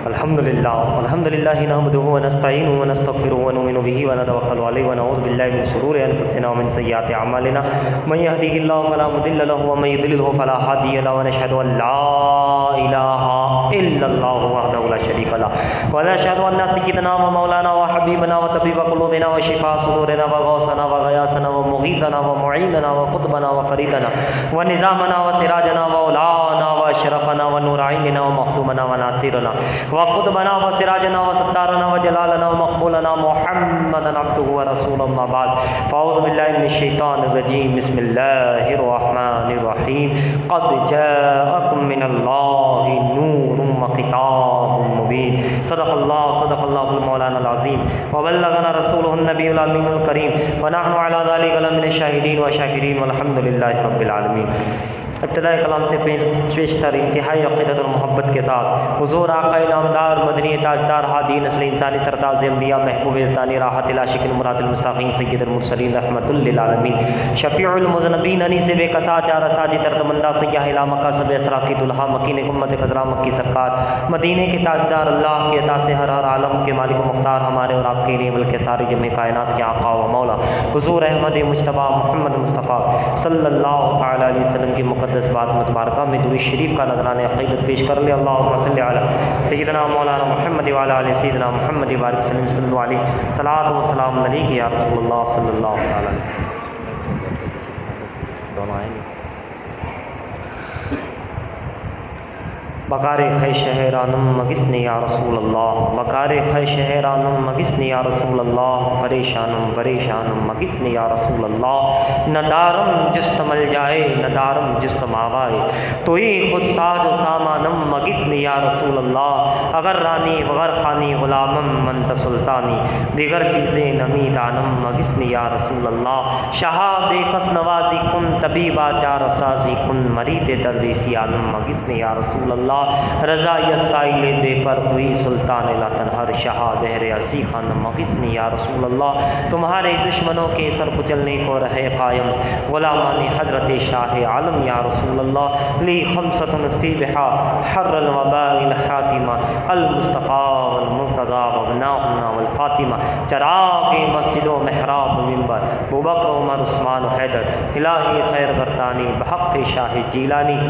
الحمدللہ نحمدہ ونستعینہ ونستغفرہ ونؤمن بہ ونتوکل علیہ ونعوذ باللہ من شرور انفسنا ومن سیئات اعمالنا من یہدہ اللہ فلا مضل له ومن یضلل فلا ہادی له ونشهد ان لا الہ الا اللہ وحدہ لا شریک له ونشهد ان سیدنا ومولانا وحبیبنا وطبیب قلوبنا وشفاء صدورنا وغوثنا وغیاثنا ومغیثنا ومعیننا وقطبنا وفریدنا ونظامنا وسراجنا وولانا واشرفنا ونور عیننا ومخدومنا وناصرنا وقطبنا وسراجنا وستارنا وجلالنا ومقبولنا محمدا عبده ورسوله اما بعد فاعوذ باللہ من الشیطان الرجیم بسم اللہ الرحمن الرحیم قد جاءکم من اللہ نور وکتاب مبین صدق اللہ المولانا العظیم وبلغنا رسولہ النبی الامین الکریم ونحن علی ذلک لمن الشاہدین والشاکرین والحمد للہ رب العالمین۔ ابتداء کلام سے پیش تر انتہائی عقیدت اور محبت کے ساتھ حضور آقا نامدار مدنی تاجدار ہادی نسل انسانی سرتاج انبیاء محبوب ازدانی راحت العاشقین مراد المستقین سید المرسلین رحمت للعالمین شفیع المذنبین انیس بے کسا چار ساجی تردمندہ سیاہ لا مکہ سب اسرا کی دلہا مکین امت خضرا مکی سرکار مدینے کے تاجدار اللہ کے عطا سے ہر عالم کے مالک و مختار ہمارے اور آپ کے لیے بلکہ ساری جمع کائنات کے آقا و مولا حضور احمد مجتبیٰ محمد مصطفیٰ صلی اللہ تعالی علیہ وسلم کی مقدس بات متبارکہ میں درود شریف کا نذرانہ عقیدت پیش کر لے۔ اللہم صلی علی سیدنا مولانا محمد وعلی آل سیدنا محمد بارک وسلم صلی اللہ علیہ صلاۃ و سلام علیک یا رسول اللہ صلی اللہ تعالی علیہ وسلم۔ دونوں آئیں گے بکار خی شہرانم مگسنی یا رسول اللہ، بکار خی شہرانم مگسنی یا رسول اللہ، پریشانم پریشانم مگسنی یا رسول اللہ، نہ دارم جست مل جائے نہ دارم جست ماوائے تو ہی خود ساج و سامانم مگسنی یا رسول اللہ، اگر رانی وگر خانی غلامم منت سلطانی دیگر چیزیں نمی دانم مگسنی یا رسول اللہ، شہاب کس نوازی کن طبیبا چار سازی کن مرید دردی سیانم مگسنی یا رسول اللہ، رضا یسائل بے پر توی سلطان لا تنہر شہا بہر عزی خان مغزنی یا رسول اللہ، تمہارے دشمنوں کے سر کچلنے کو رہے قائم غلامان حضرت شاہ عالم یا رسول اللہ، لی خمسۃ فی بہا حر الوباء الحاتمہ المصطفیٰ والمرتضیٰ وابناؤنا والفاطمہ، چراغ مسجد و محراب منبر ابوبکر عمر عثمان و حیدر، الہی خیر گردانی بحق شاہ جیلانی،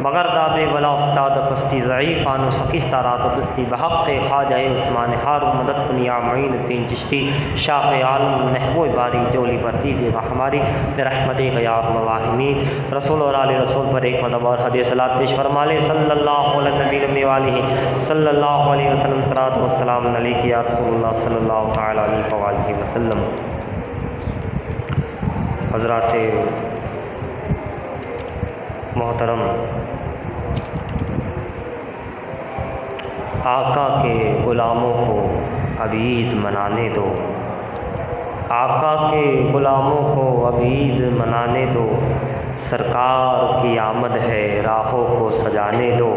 مگر دابے بلا افتاد کستی ضعیفان و سکستہ رات و بستی بحق خواجہ عثمان ہار مدد کنیا معین الدین چشتی شاہ عالم محبوب باری جولی پر دیجیے گا ہماری برحمت غیار مواہمین۔ رسول اور آل رسول پر ایک مدب اور حدیث صلاۃ پیش فرما لے۔ صلی اللہ علیہ نبی نبی والہ صلی اللہ علیہ وسلم صلاۃ والسلام علیک یا رسول اللہ صلی اللہ تعالی علیہ وآلہ وسلم۔ حضرات محترم، آقا کے غلاموں کو اب عید منانے دو، آقا کے غلاموں کو اب عید منانے دو، سرکار کی آمد ہے راہوں کو سجانے دو،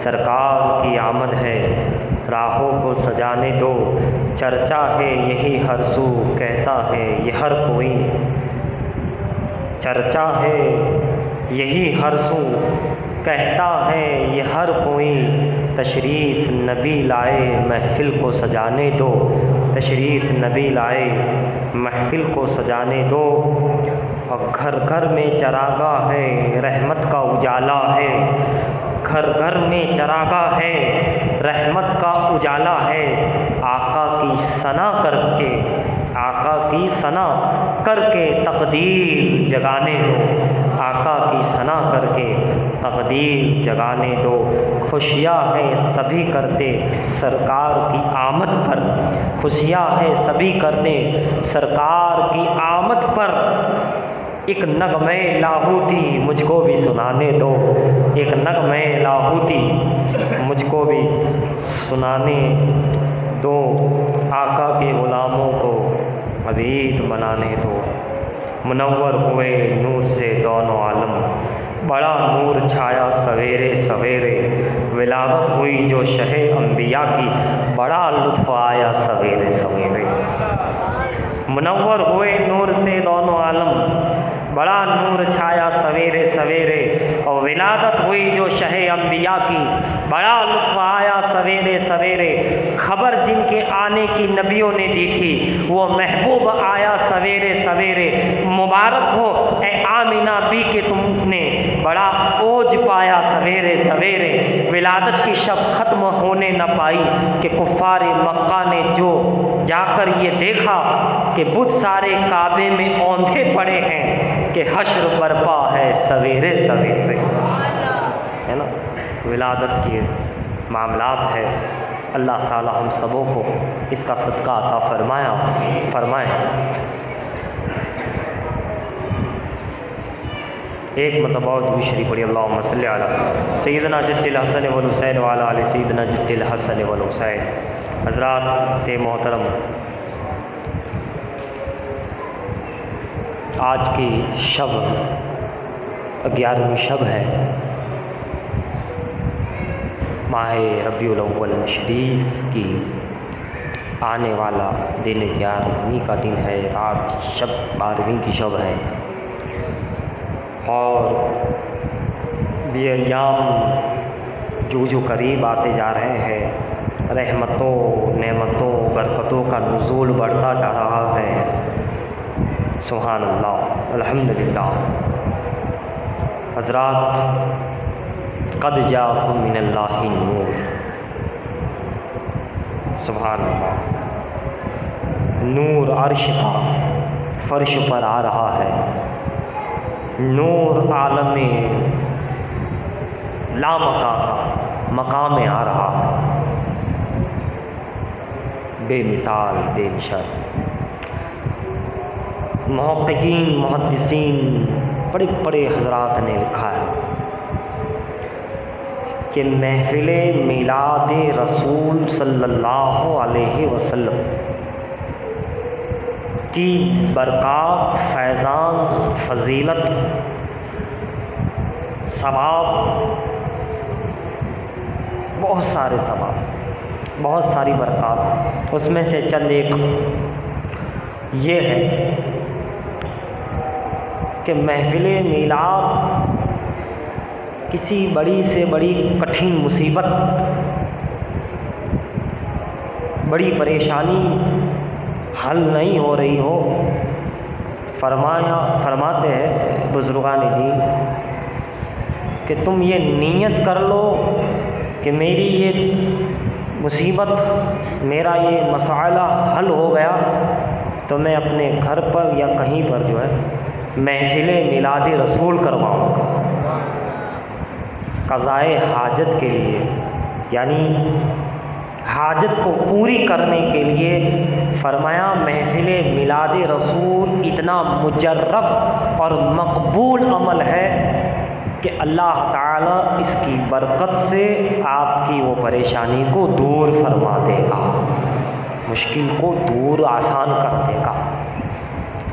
سرکار کی آمد ہے راہوں کو سجانے دو، چرچا ہے یہی ہر سو کہتا ہے یہ ہر کوئی، چرچا ہے یہی ہر سو کہتا ہے یہ ہر کوئی، تشریف نبی لائے محفل کو سجانے دو، تشریف نبی لائے محفل کو سجانے دو، اور گھر گھر میں چراغاں ہے رحمت کا اجالا ہے، گھر گھر میں چراغاں ہے رحمت کا اجالا ہے، آقا کی ثنا کر کے آقا کی ثنا کر کے تقدیر جگانے دو، آقا کی ثنا کر کے تقدیر جگانے دو، خوشیاں ہیں سبھی کرتے سرکار کی آمد پر، خوشیاں ہیں سبھی کرتے سرکار کی آمد پر، ایک نغمے لاہوتی مجھ کو بھی سنانے دو، ایک نغمے لاہوتی مجھ کو بھی سنانے دو، آقا کے غلاموں کو اب عید منانے دو، منور ہوئے نور سے دونوں عالم، بڑا نور چھایا سویرے سویرے، ولادت ہوئی جو شہ انبیاء کی، بڑا لطف آیا سویرے سویرے، منور ہوئے نور سے دونوں عالم، بڑا نور چھایا سویرے سویرے، اور ولادت ہوئی جو شہ انبیاء کی، بڑا لطف آیا سویرے سویرے، خبر جن کے آنے کی نبیوں نے دی تھی، وہ محبوب آیا سویرے سویرے۔ مبارک ہو اے آمنہ بی کہ تم نے بڑا اوج پایا سویرے سویرے۔ ولادت کی شب ختم ہونے نہ پائی کہ کفار مکہ نے جو جا کر یہ دیکھا کہ بت سارے کعبے میں اوندھے پڑے ہیں کہ حشر برپا ہے سویرے سویرے، ہے نا۔ ولادت کے معاملات ہے، اللہ تعالی ہم سبوں کو اس کا صدقہ عطا فرمائے۔ ایک مرتبہ اور درود شریف پڑھی، اللہم صلی علی سیدنا جد الحسن والحسین وعلی آل سیدنا جد الحسن والحسین۔ حضرات محترم، آج کی شب 11ویں شب ہے، ماہ ربیع الاول شریف کی آنے والا دن 11ویں کا دن ہے، آج شب 12ویں کی شب ہے، اور یہ ایام جو قریب آتے جا رہے ہیں، رحمتوں نعمتوں برکتوں کا نزول بڑھتا جا رہا ہے، سبحان اللہ الحمدللہ۔ حضرات، قد جاءکم من اللہ نور، سبحان اللہ، نور عرش کا فرش پر آ رہا ہے، نور عالم لامکا کا مقام میں آ رہا ہے، بے مثال بے مثال۔ محققین محدثین بڑے بڑے حضرات نے لکھا ہے کہ محفل میلاد رسول صلی اللہ علیہ وسلم کی برکات، فیضان، فضیلت، ثواب، بہت سارے ثواب، بہت ساری برکات، اس میں سے چند ایک یہ ہے کہ محفل میلاد کسی بڑی سے بڑی کٹھن مصیبت، بڑی پریشانی حل نہیں ہو رہی ہو، فرماتے ہیں بزرگان دین کہ تم یہ نیت کر لو کہ میری یہ مصیبت، میرا یہ مسئلہ حل ہو گیا تو میں اپنے گھر پر یا کہیں پر جو ہے محفل میلاد رسول کرواؤں گا قضائے حاجت کے لیے، یعنی حاجت کو پوری کرنے کے لیے۔ فرمایا محفل میلاد رسول اتنا مجرب اور مقبول عمل ہے کہ اللہ تعالیٰ اس کی برکت سے آپ کی وہ پریشانی کو دور فرما دے گا، مشکل کو دور آسان کر دے گا۔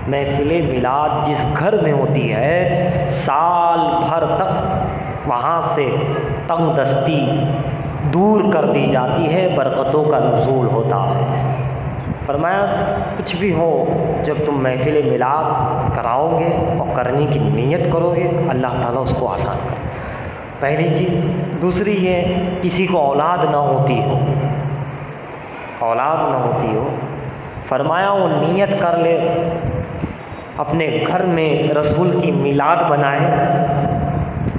محفل میلاد جس گھر میں ہوتی ہے، سال بھر تک وہاں سے تنگ دستی دور کر دی جاتی ہے، برکتوں کا نزول ہوتا ہے۔ فرمایا کچھ بھی ہو، جب تم محفل میلاد کراؤ گے اور کرنے کی نیت کرو گے، اللہ تعالیٰ اس کو آسان کر دے۔ پہلی چیز۔ دوسری یہ، کسی کو اولاد نہ ہوتی ہو، اولاد نہ ہوتی ہو، فرمایا وہ نیت کر لے، اپنے گھر میں رسول کی میلاد بنائے،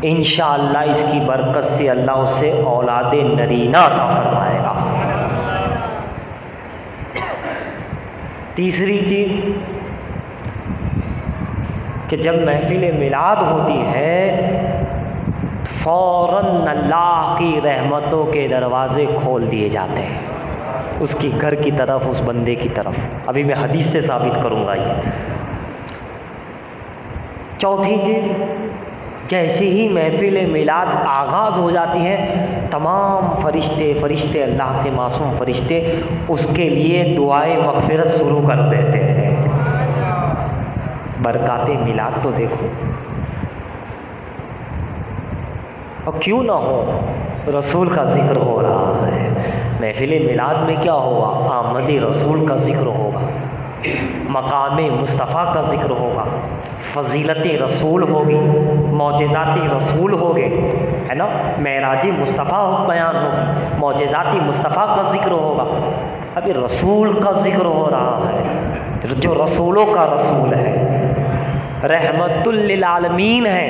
انشاءاللہ اس کی برکت سے اللہ اسے اولاد نرینہ عطا فرمائے گا۔ تیسری چیز کہ جب محفل میلاد ہوتی ہے فوراً اللہ کی رحمتوں کے دروازے کھول دیے جاتے ہیں اس کی گھر کی طرف، اس بندے کی طرف۔ ابھی میں حدیث سے ثابت کروں گا یہ۔ چوتھی چیز، جیسے ہی محفل میلاد آغاز ہو جاتی ہے، تمام فرشتے اللہ کے معصوم فرشتے اس کے لیے دعائے مغفرت شروع کر دیتے ہیں۔ برکات میلاد تو دیکھو، اور کیوں نہ ہو، رسول کا ذکر ہو رہا ہے۔ محفل میلاد میں کیا ہوگا؟ آمد رسول کا ذکر ہوگا، مقام مصطفیٰ کا ذکر ہوگا، فضیلت رسول ہوگی، معجزاتی رسول ہو گئے، ہے نا، معراجی مصطفیٰ بیان ہوگی، معجزاتی مصطفیٰ کا ذکر ہوگا، ابھی رسول کا ذکر ہو رہا ہے، جو رسولوں کا رسول ہے، رحمت للعالمین ہے،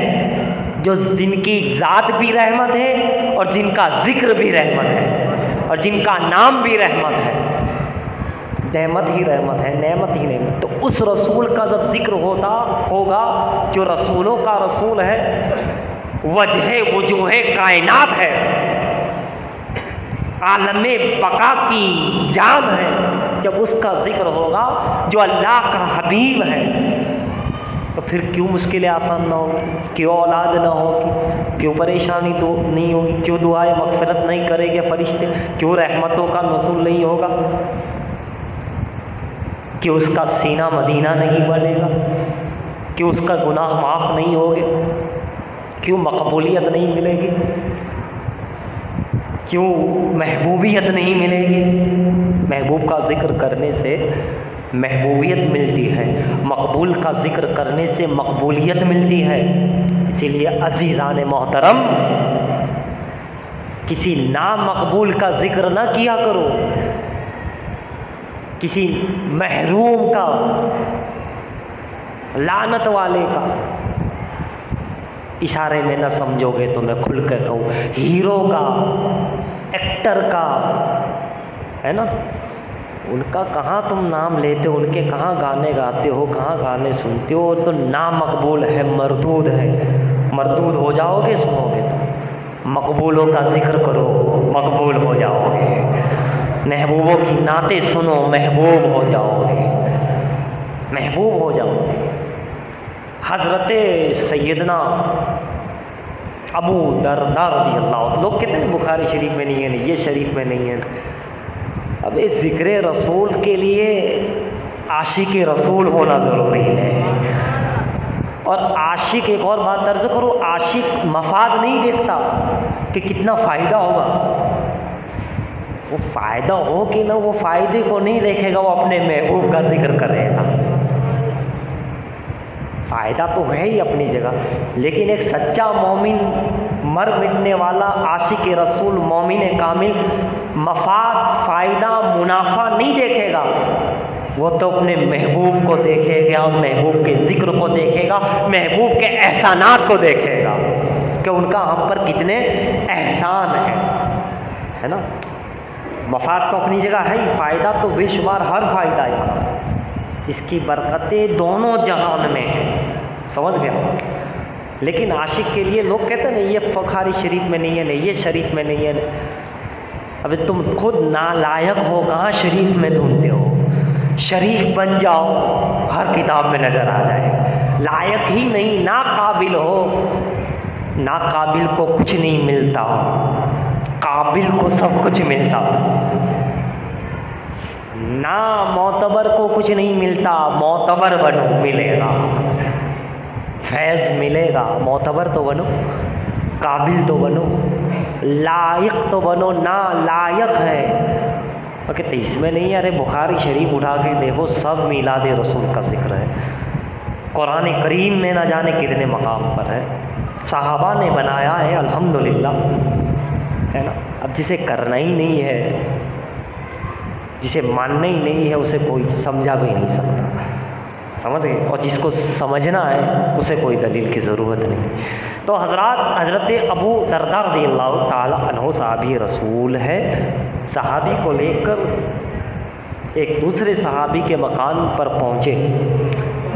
جو جن کی ذات بھی رحمت ہے اور جن کا ذکر بھی رحمت ہے اور جن کا نام بھی رحمت ہے، نعمت ہی رحمت ہے، نعمت ہی نعمت۔ تو اس رسول کا جب ذکر ہوگا جو رسولوں کا رسول ہے، وجہ وجوہ کائنات ہے، عالم بقا کی جان ہے، جب اس کا ذکر ہوگا جو اللہ کا حبیب ہے، تو پھر کیوں مشکلیں آسان نہ ہوگی، کیوں اولاد نہ ہوگی، کیوں پریشانی نہیں ہوگی، کیوں دعائیں مغفرت نہیں کرے گے فرشتے، کیوں رحمتوں کا نزول نہیں ہوگا، کیوں اس کا سینہ مدینہ نہیں بنے گا، کیوں اس کا گناہ معاف نہیں ہوگے، کیوں مقبولیت نہیں ملے گی، کیوں محبوبیت نہیں ملے گی؟ محبوب کا ذکر کرنے سے محبوبیت ملتی ہے، مقبول کا ذکر کرنے سے مقبولیت ملتی ہے۔ اسی لیے عزیزان محترم، کسی نامقبول کا ذکر نہ کیا کرو، کسی محروم کا، لعنت والے کا اشارے میں نہ سمجھو گے تو میں کھل کے کہوں، ہیرو کا، ایکٹر کا، ہے نا، ان کا کہاں تم نام لیتے ہو، ان کے کہاں گانے گاتے ہو، کہاں گانے سنتے ہو، تو نامقبول ہے، مردود ہے، مردود ہو جاؤ گے سنو گے تو۔ مقبولوں کا ذکر کرو، مقبول ہو جاؤ گے، محبوبوں کی نعتیں سنو، محبوب ہو جاؤ گے، محبوب ہو جاؤ گے۔ حضرت سیدنا ابو درداء رضی اللہ، لوگ کہتے ہیں بخاری شریف میں نہیں ہے، یہ شریف میں نہیں ہے۔ اب اس ذکر رسول کے لیے عاشق رسول ہونا ضروری ہے، اور عاشق، ایک اور بات درج کرو، عاشق مفاد نہیں دیکھتا کہ کتنا فائدہ ہوگا، وہ فائدہ ہو کہ نہ، وہ فائدے کو نہیں دیکھے گا، وہ اپنے محبوب کا ذکر کرے گا۔ فائدہ تو ہے ہی اپنی جگہ، لیکن ایک سچا مومن، مر مٹنے والا عاشق رسول، مومن کامل، مفاد، فائدہ، منافع نہیں دیکھے گا، وہ تو اپنے محبوب کو دیکھے گا، محبوب کے ذکر کو دیکھے گا، محبوب کے احسانات کو دیکھے گا کہ ان کا ہم پر کتنے احسان ہیں، ہے نا۔ مفاد تو اپنی جگہ ہے ہی، فائدہ تو بے شمار، ہر فائدہ یہاں، اس کی برکتیں دونوں جہان میں ہیں، سمجھ گیا۔ لیکن عاشق کے لیے لوگ کہتے ہیں نا، یہ بخاری شریف میں نہیں ہے، نہیں یہ شریف میں نہیں ہے۔ ابھی تم خود نالائق ہو، کہاں شریف میں ڈھونڈتے ہو؟ شریف بن جاؤ، ہر کتاب میں نظر آ جائے۔ لائق ہی نہیں، ناقابل ہو، ناقابل کو کچھ نہیں ملتا، قابل کو سب کچھ ملتا، نا معتبر کو کچھ نہیں ملتا، معتبر بنو، ملے گا فیض، ملے گا، معتبر تو بنو، قابل تو بنو، لائق تو بنو، نا لائق ہے کہتے اس میں نہیں ہے۔ ارے بخاری شریف اٹھا کے دیکھو، سب میلاد رسول کا ذکر ہے، قرآن کریم میں نہ جانے کتنے مقام پر ہے، صحابہ نے بنایا ہے، الحمدللہ، ہے نا۔ اب جسے کرنا ہی نہیں ہے، جسے ماننا ہی نہیں ہے، اسے کوئی سمجھا بھی نہیں سکتا، سمجھ گئے، اور جس کو سمجھنا ہے اسے کوئی دلیل کی ضرورت نہیں۔ تو حضرت ابو درداء رضی اللہ تعالی عنہ صحابی رسول ہے، صحابی کو لے کر ایک دوسرے صحابی کے مکان پر پہنچے۔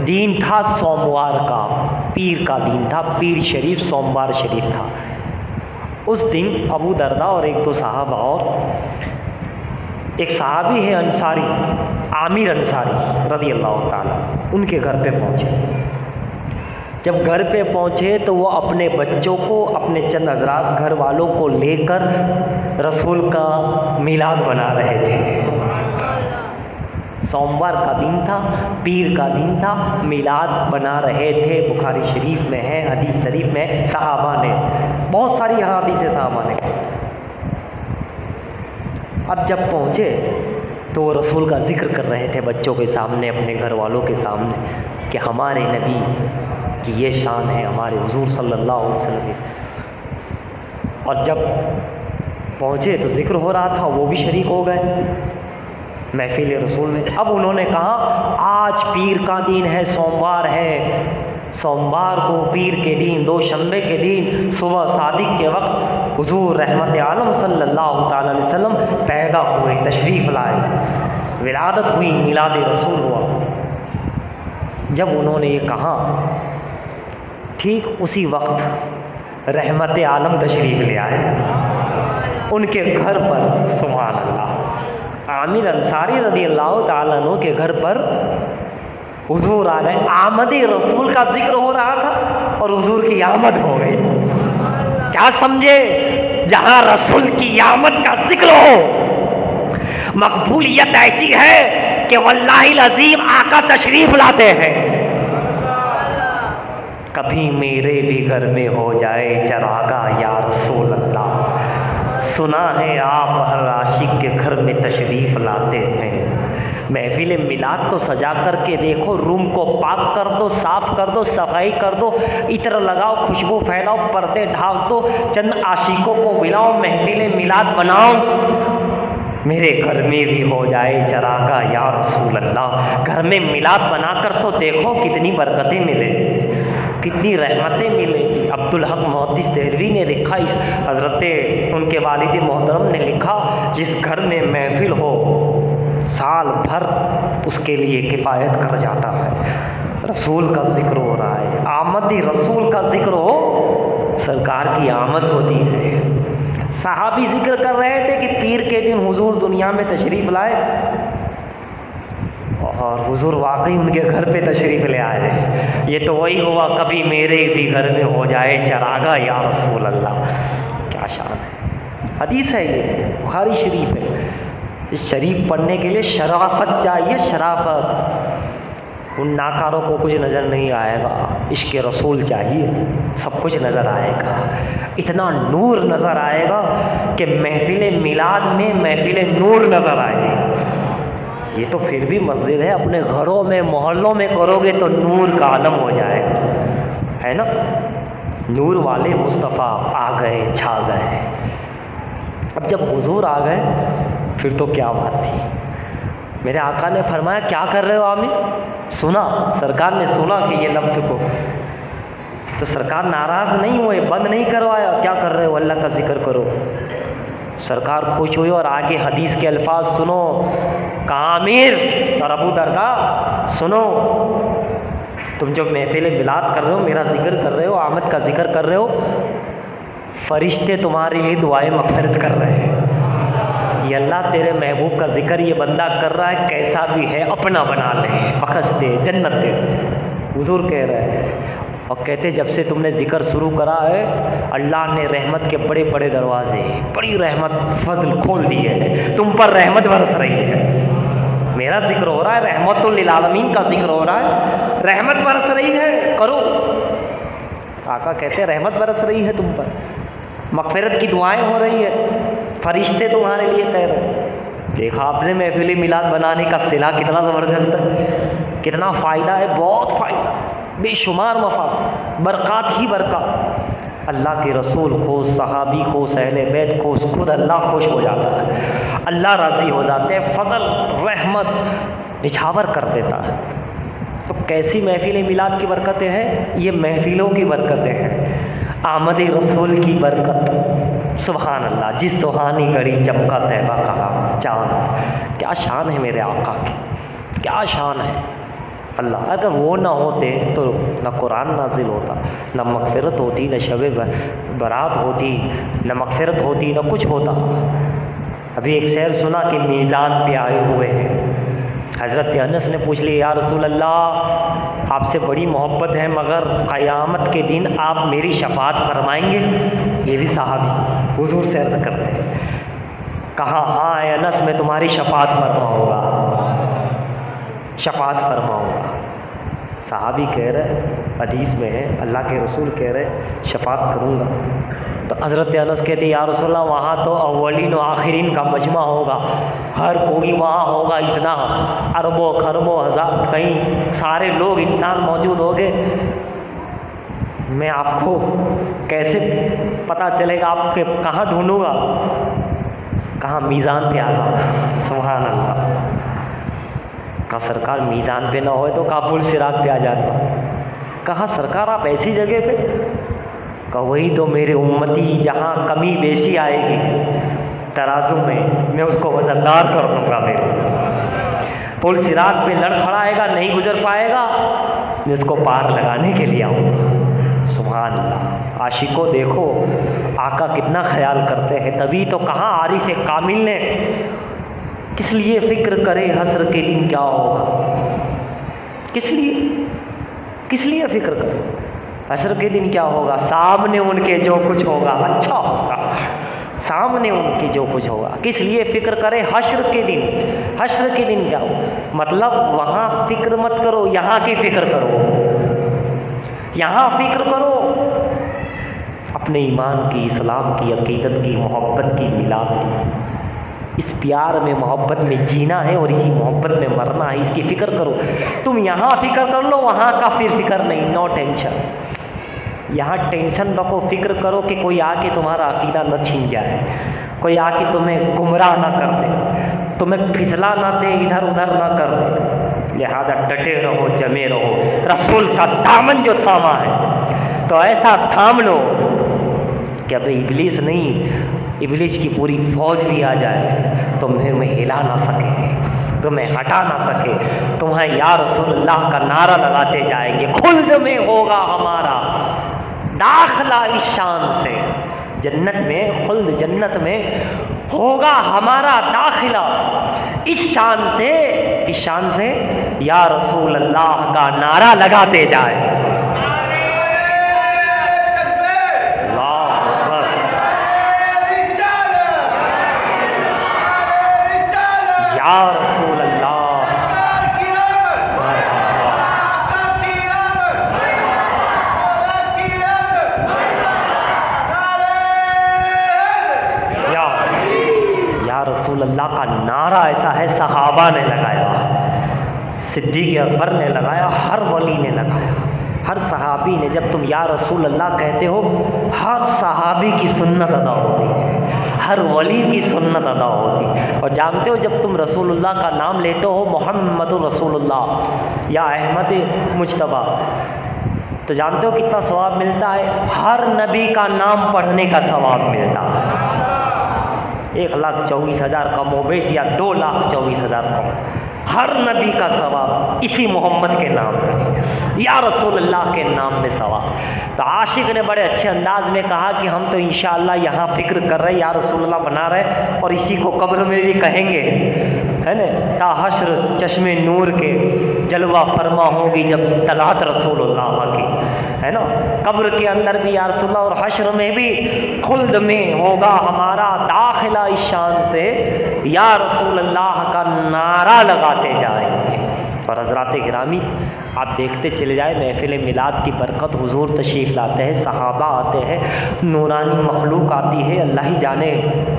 دین تھا سوموار کا، پیر کا دین تھا، پیر شریف، سوموار شریف تھا۔ اس دن ابو درداء اور ایک دو صحابہ اور ایک صحابی ہے انصاری، عامر انصاری رضی اللہ تعالیٰ، ان کے گھر پہ پہنچے۔ جب گھر پہ پہنچے تو وہ اپنے بچوں کو، اپنے چند حضرات گھر والوں کو لے کر رسول کا میلاد بنا رہے تھے۔ سوموار کا دن تھا، پیر کا دن تھا، میلاد بنا رہے تھے۔ بخاری شریف میں ہے، حدیث شریف میں، صحابہ نے بہت ساری حدیث صحابہ نے۔ اب جب پہنچے تو وہ رسول کا ذکر کر رہے تھے بچوں کے سامنے، اپنے گھر والوں کے سامنے، کہ ہمارے نبی کہ یہ شان ہے ہمارے حضور صلی اللہ علیہ وسلم کی۔ اور جب پہنچے تو ذکر ہو رہا تھا، وہ بھی شریک ہو گئے محفل رسول میں۔ اب انہوں نے کہا آج پیر کا دن ہے، سوموار ہے، سوموار کو پیر کے دن، دوشنبے کے دن صبح صادق کے وقت حضور رحمت عالم صلی اللہ تعالی علیہ وسلم پیدا ہوئے، تشریف لائے، ولادت ہوئی، میلاد رسول ہوا۔ جب انہوں نے یہ کہا ٹھیک اسی وقت رحمت عالم تشریف لے آئے ان کے گھر پر، سبحان اللہ، عامر انصاری رضی اللہ تعالیٰ عنہ کے گھر پر حضور آ گئے۔ آمد رسول کا ذکر ہو رہا تھا اور حضور کی آمد ہو گئی۔ کیا سمجھے؟ جہاں رسول کی آمد کا ذکر ہو، مقبولیت ایسی ہے کہ واللہ العظیم آقا تشریف لاتے ہیں۔ کبھی میرے بھی گھر میں ہو جائے چراغاں یا رسول اللہ، سنا ہے آپ ہر عاشق کے گھر میں تشریف لاتے ہیں۔ محفل میلاد تو سجا کر کے دیکھو، روم کو پاک کر دو، صاف کر دو، صفائی کر دو، عطر لگاؤ، خوشبو پھیلاؤ، پردے ڈھانپ دو، چند عاشقوں کو بلاؤ، محفل میلاد بناؤ۔ میرے گھر میں بھی ہو جائے چراغاں یا رسول اللہ، گھر میں میلاد بنا کر تو دیکھو کتنی برکتیں ملے گی، کتنی رحمتیں ملے گی۔ عبدالحق محدث دہلوی نے لکھا، اس حضرت ان کے والد محترم نے لکھا، جس گھر میں محفل ہو سال بھر اس کے لیے کفایت کر جاتا ہے۔ رسول کا ذکر ہو رہا ہے، آمد رسول کا ذکر ہو، سرکار کی آمد ہوتی ہے۔ صحابی ذکر کر رہے تھے کہ پیر کے دن حضور دنیا میں تشریف لائے اور حضور واقعی ان کے گھر پہ تشریف لے آئے۔ یہ تو وہی ہوا، کبھی میرے بھی گھر میں ہو جائے چراغاں یا رسول اللہ۔ کیا شان ہے، حدیث ہے، یہ بخاری شریف ہے۔ اس شریف پڑھنے کے لیے شرافت چاہیے، شرافت۔ ان ناکاروں کو کچھ نظر نہیں آئے گا، عشق رسول چاہیے، سب کچھ نظر آئے گا۔ اتنا نور نظر آئے گا کہ محفل میلاد میں محفل نور نظر آئے گی۔ یہ تو پھر بھی مسجد ہے، اپنے گھروں میں محلوں میں کرو گے تو نور کا عالم ہو جائے گا، ہے نا۔ نور والے مصطفیٰ آ گئے، چھا گئے۔ اب جب حضور آ گئے پھر تو کیا بات تھی۔ میرے آقا نے فرمایا کیا کر رہے ہو عامر؟ سنا، سرکار نے سنا کہ یہ لفظ کو، تو سرکار ناراض نہیں ہوئے، بند نہیں کروایا، کیا کر رہے ہو؟ اللہ کا ذکر کرو۔ سرکار خوش ہوئے اور آگے حدیث کے الفاظ سنو، کہا عامر اور ابو درداء سنو، تم جو محفل میلاد کر رہے ہو، میرا ذکر کر رہے ہو، آمد کا ذکر کر رہے ہو، فرشتے تمہارے لیے دعائیں مغفرت کر رہے ہیں۔ یہ اللہ تیرے محبوب کا ذکر یہ بندہ کر رہا ہے، کیسا بھی ہے اپنا بنا لے، بخش دے، جنت دے۔ حضور کہہ رہے ہیں، اور کہتے جب سے تم نے ذکر شروع کرا ہے اللہ نے رحمت کے بڑے بڑے دروازے، بڑی رحمت فضل کھول دیے ہیں، تم پر رحمت برس رہی ہے۔ میرا ذکر ہو رہا ہے، رحمت للعالمین کا ذکر ہو رہا ہے، رحمت برس رہی ہے، کرو۔ آقا کہتے ہیں رحمت برس رہی ہے تم پر، مغفرت کی دعائیں ہو رہی ہے، فرشتے تمہارے لیے کہہ رہے ہیں۔ دیکھا آپ نے محفل میلاد بنانے کا صلہ کتنا زبردست ہے، کتنا فائدہ ہے، بہت فائدہ، بے شمار مفاد، برکات ہی برکات۔ اللہ کے رسول خوش، صحابی خوش، اہل بیت خوش، خود اللہ خوش ہو جاتا ہے، اللہ راضی ہو جاتے ہیں، فضل رحمت نچھاور کر دیتا ہے۔ تو کیسی محفل میلاد کی برکتیں ہیں؟ یہ محفلوں کی برکتیں ہیں، آمد رسول کی برکت۔ سبحان اللہ، جس سہانی گھڑی چمکا طیبہ کا چاند۔ کیا شان ہے میرے آقا کی، کیا شان ہے۔ اللہ اگر وہ نہ ہوتے تو نہ قرآن نازل ہوتا، نہ مغفرت ہوتی، نہ شب برات ہوتی، نہ مغفرت ہوتی، نہ کچھ ہوتا۔ ابھی ایک شعر سنا کہ میزان پہ آئے ہوئے ہیں۔ حضرت انس نے پوچھ لیا یا رسول اللہ آپ سے بڑی محبت ہے، مگر قیامت کے دن آپ میری شفاعت فرمائیں گے؟ یہ بھی صحابی حضور سے عرض کر رہے ہیں۔ کہا ہاں اے انس میں تمہاری شفاعت فرماؤں گا، شفاعت فرماؤں گا۔ صحابی کہہ رہے، حدیث میں ہے اللہ کے رسول کہہ رہے شفاعت کروں گا۔ تو حضرت انس کہتے یا رسول اللہ وہاں تو اولین و آخرین کا مجمع ہوگا، ہر کوئی وہاں ہوگا، اتنا اربوں خربوں ہزار کئی سارے لوگ انسان موجود ہوں گے، میں آپ کو کیسے پتہ چلے گا؟ آپ کے کہاں ڈھونڈوں گا؟ کہاں؟ میزان پہ آ جانا۔ سبحان اللہ۔ کہا سرکار میزان پہ نہ ہوئے تو کہا پل صراط پہ آ جانا۔ کہا سرکار آپ ایسی جگہ پہ؟ کہا وہی تو میرے امتی جہاں کمی بیشی آئے گی ترازو میں اس کو وزندار کر دوں گا۔ میرے پل صراط پہ لڑ کھڑا آئے گا، نہیں گزر پائے گا، میں اس کو پار لگانے کے لیے آؤں گا۔ سبحان اللہ۔ عاشقوں دیکھو آقا کتنا خیال کرتے ہیں، تبھی تو کہاں عارف کامل نے کس لیے فکر کرے حشر کے دن کیا ہوگا؟ کس لیے فکر کرے حشر کے دن کیا ہوگا؟ سامنے ان کے جو کچھ ہوگا اچھا ہوگا، سامنے ان کے جو کچھ ہوگا۔ کس لیے فکر کرے حشر کے دن؟ حشر کے دن کیا ہوگا؟ مطلب وہاں فکر مت کرو، یہاں کی فکر کرو، یہاں فکر کرو اپنے ایمان کی، اسلام کی، عقیدت کی، محبت کی، میلاد کی۔ اس پیار میں، محبت میں جینا ہے اور اسی محبت میں مرنا ہے، اس کی فکر کرو۔ تم یہاں فکر کر لو، وہاں کا پھر فکر نہیں، نو ٹینشن۔ یہاں ٹینشن رکھو، فکر کرو کہ کوئی آ کے تمہارا عقیدہ نہ چھین جائے، کوئی آ کے تمہیں گمراہ نہ کر دے، تمہیں پھسلا نہ دے، ادھر ادھر نہ کر دے۔ لہٰذا ڈٹے رہو، جمے رہو، رسول کا دامن جو تھاما ہے تو ایسا تھام لو کہ اب ابلیس نہیں، ابلیس کی پوری فوج بھی آ جائے تمہیں ہلا نہ سکے، تمہیں ہٹا نہ سکے، تمہیں یا رسول اللہ کا نعرہ لگاتے جائیں گے۔ خلد میں ہوگا ہمارا داخلہ اس شان سے، جنت میں، خلد جنت میں ہوگا ہمارا داخلہ اس شان سے، کس شان سے؟ یا رسول اللہ کا نعرہ لگاتے جائیں۔ یا رسول اللہ، یا رسول اللہ کا نعرہ ایسا ہے صحابہ نے لگایا، صدیق اکبر نے لگایا، ہر ولی نے لگایا، ہر صحابی نے۔ جب تم یا رسول اللہ کہتے ہو ہر صحابی کی سنت ادا ہوتی ہے، ہر ولی کی سنت ادا ہوتی۔ اور جانتے ہو جب تم رسول اللہ کا نام لیتے ہو محمد رسول اللہ یا احمد مجتبیٰ، تو جانتے ہو کتنا ثواب ملتا ہے؟ ہر نبی کا نام پڑھنے کا ثواب ملتا ہے۔ 1,24,000 کم و بیش یا 2,24,000 کم، ہر نبی کا ثواب اسی محمد کے نام میں، یا رسول اللہ کے نام میں ثواب۔ تو عاشق نے بڑے اچھے انداز میں کہا کہ ہم تو انشاءاللہ یہاں فکر کر رہے، یا رسول اللہ بنا رہے، اور اسی کو قبر میں بھی کہیں گے، ہے نا؟ تا حشر چشم نور کے جلوہ فرما ہوگی جب طلعت رسول اللہ کی، ہے نا؟ قبر کے اندر بھی یا رسول اللہ، اور حشر میں بھی، خلد میں ہوگا ہمارا داخلہ اس شان سے، یا رسول اللہ کا نعرہ لگاتے جائیں گے۔ اور حضرات گرامی آپ دیکھتے چلے جائیں، محفل میلاد کی برکت، حضور تشریف لاتے ہیں، صحابہ آتے ہیں، نورانی مخلوق آتی ہے، اللہ ہی جانے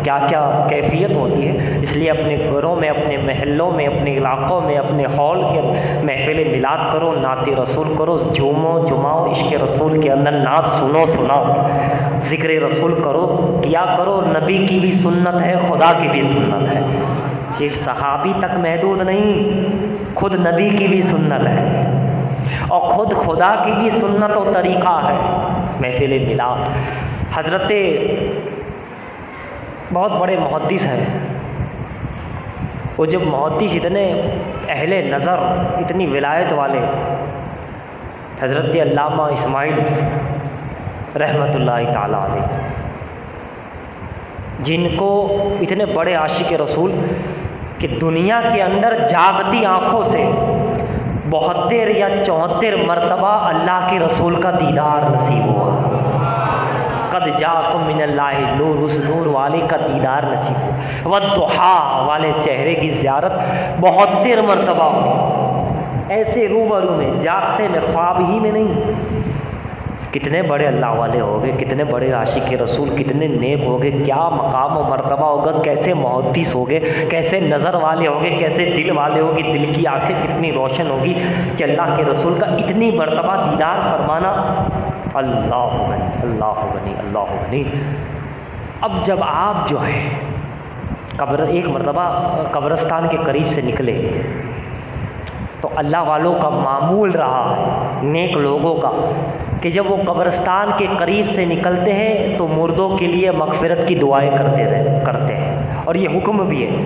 کیا کیا کیفیت ہوتی ہے۔ اس لیے اپنے گھروں میں، اپنے محلوں میں، اپنے علاقوں میں، اپنے ہال کے محفل میلاد کرو، نعت رسول کرو، جھومو جماؤ، عشق رسول کے اندر نعت سنو سناؤ، ذکر رسول کرو، کیا کرو۔ نبی کی بھی سنت ہے، خدا کی بھی سنت ہے، صرف صحابی تک محدود نہیں، خود نبی کی بھی سنت ہے اور خود خدا کی بھی سنت و طریقہ ہے محفل میلاد۔ حضرت بہت بڑے محدث ہیں، وہ جب محدث اتنے اہل نظر، اتنی ولایت والے، حضرت علامہ اسماعیل رحمۃ اللہ تعالی علیہ، جن کو اتنے بڑے عاشق رسول کہ دنیا کے اندر جاگتی آنکھوں سے 72 یا 74 مرتبہ اللہ کے رسول کا دیدار نصیب ہوا۔ قد جاءکم من اللہ نور، اس نور والے کا دیدار نصیب ہوا۔ والضحیٰ والے چہرے کی زیارت 72 مرتبہ ہوئی، ایسے روبرو میں، جاگتے میں، خواب ہی میں نہیں۔ کتنے بڑے اللہ والے ہوگے، کتنے بڑے عاشق رسول، کتنے نیک ہوگے، کیا مقام و مرتبہ ہوگا، کیسے محدث ہوگے، کیسے نظر والے ہوگے، کیسے دل والے ہوگے، دل کی آنکھیں کتنی روشن ہوگی کہ اللہ کے رسول کا اتنی مرتبہ دیدار فرمانا اللہ غنی اللہ غنی اللہ غنی۔ اب جب آپ جو ہے ایک مرتبہ قبرستان کے قریب سے نکلے تو اللہ والوں کا معمول رہا ہے، نیک لوگوں کا، کہ جب وہ قبرستان کے قریب سے نکلتے ہیں تو مردوں کے لیے مغفرت کی دعائیں کرتے ہیں۔ اور یہ حکم بھی ہے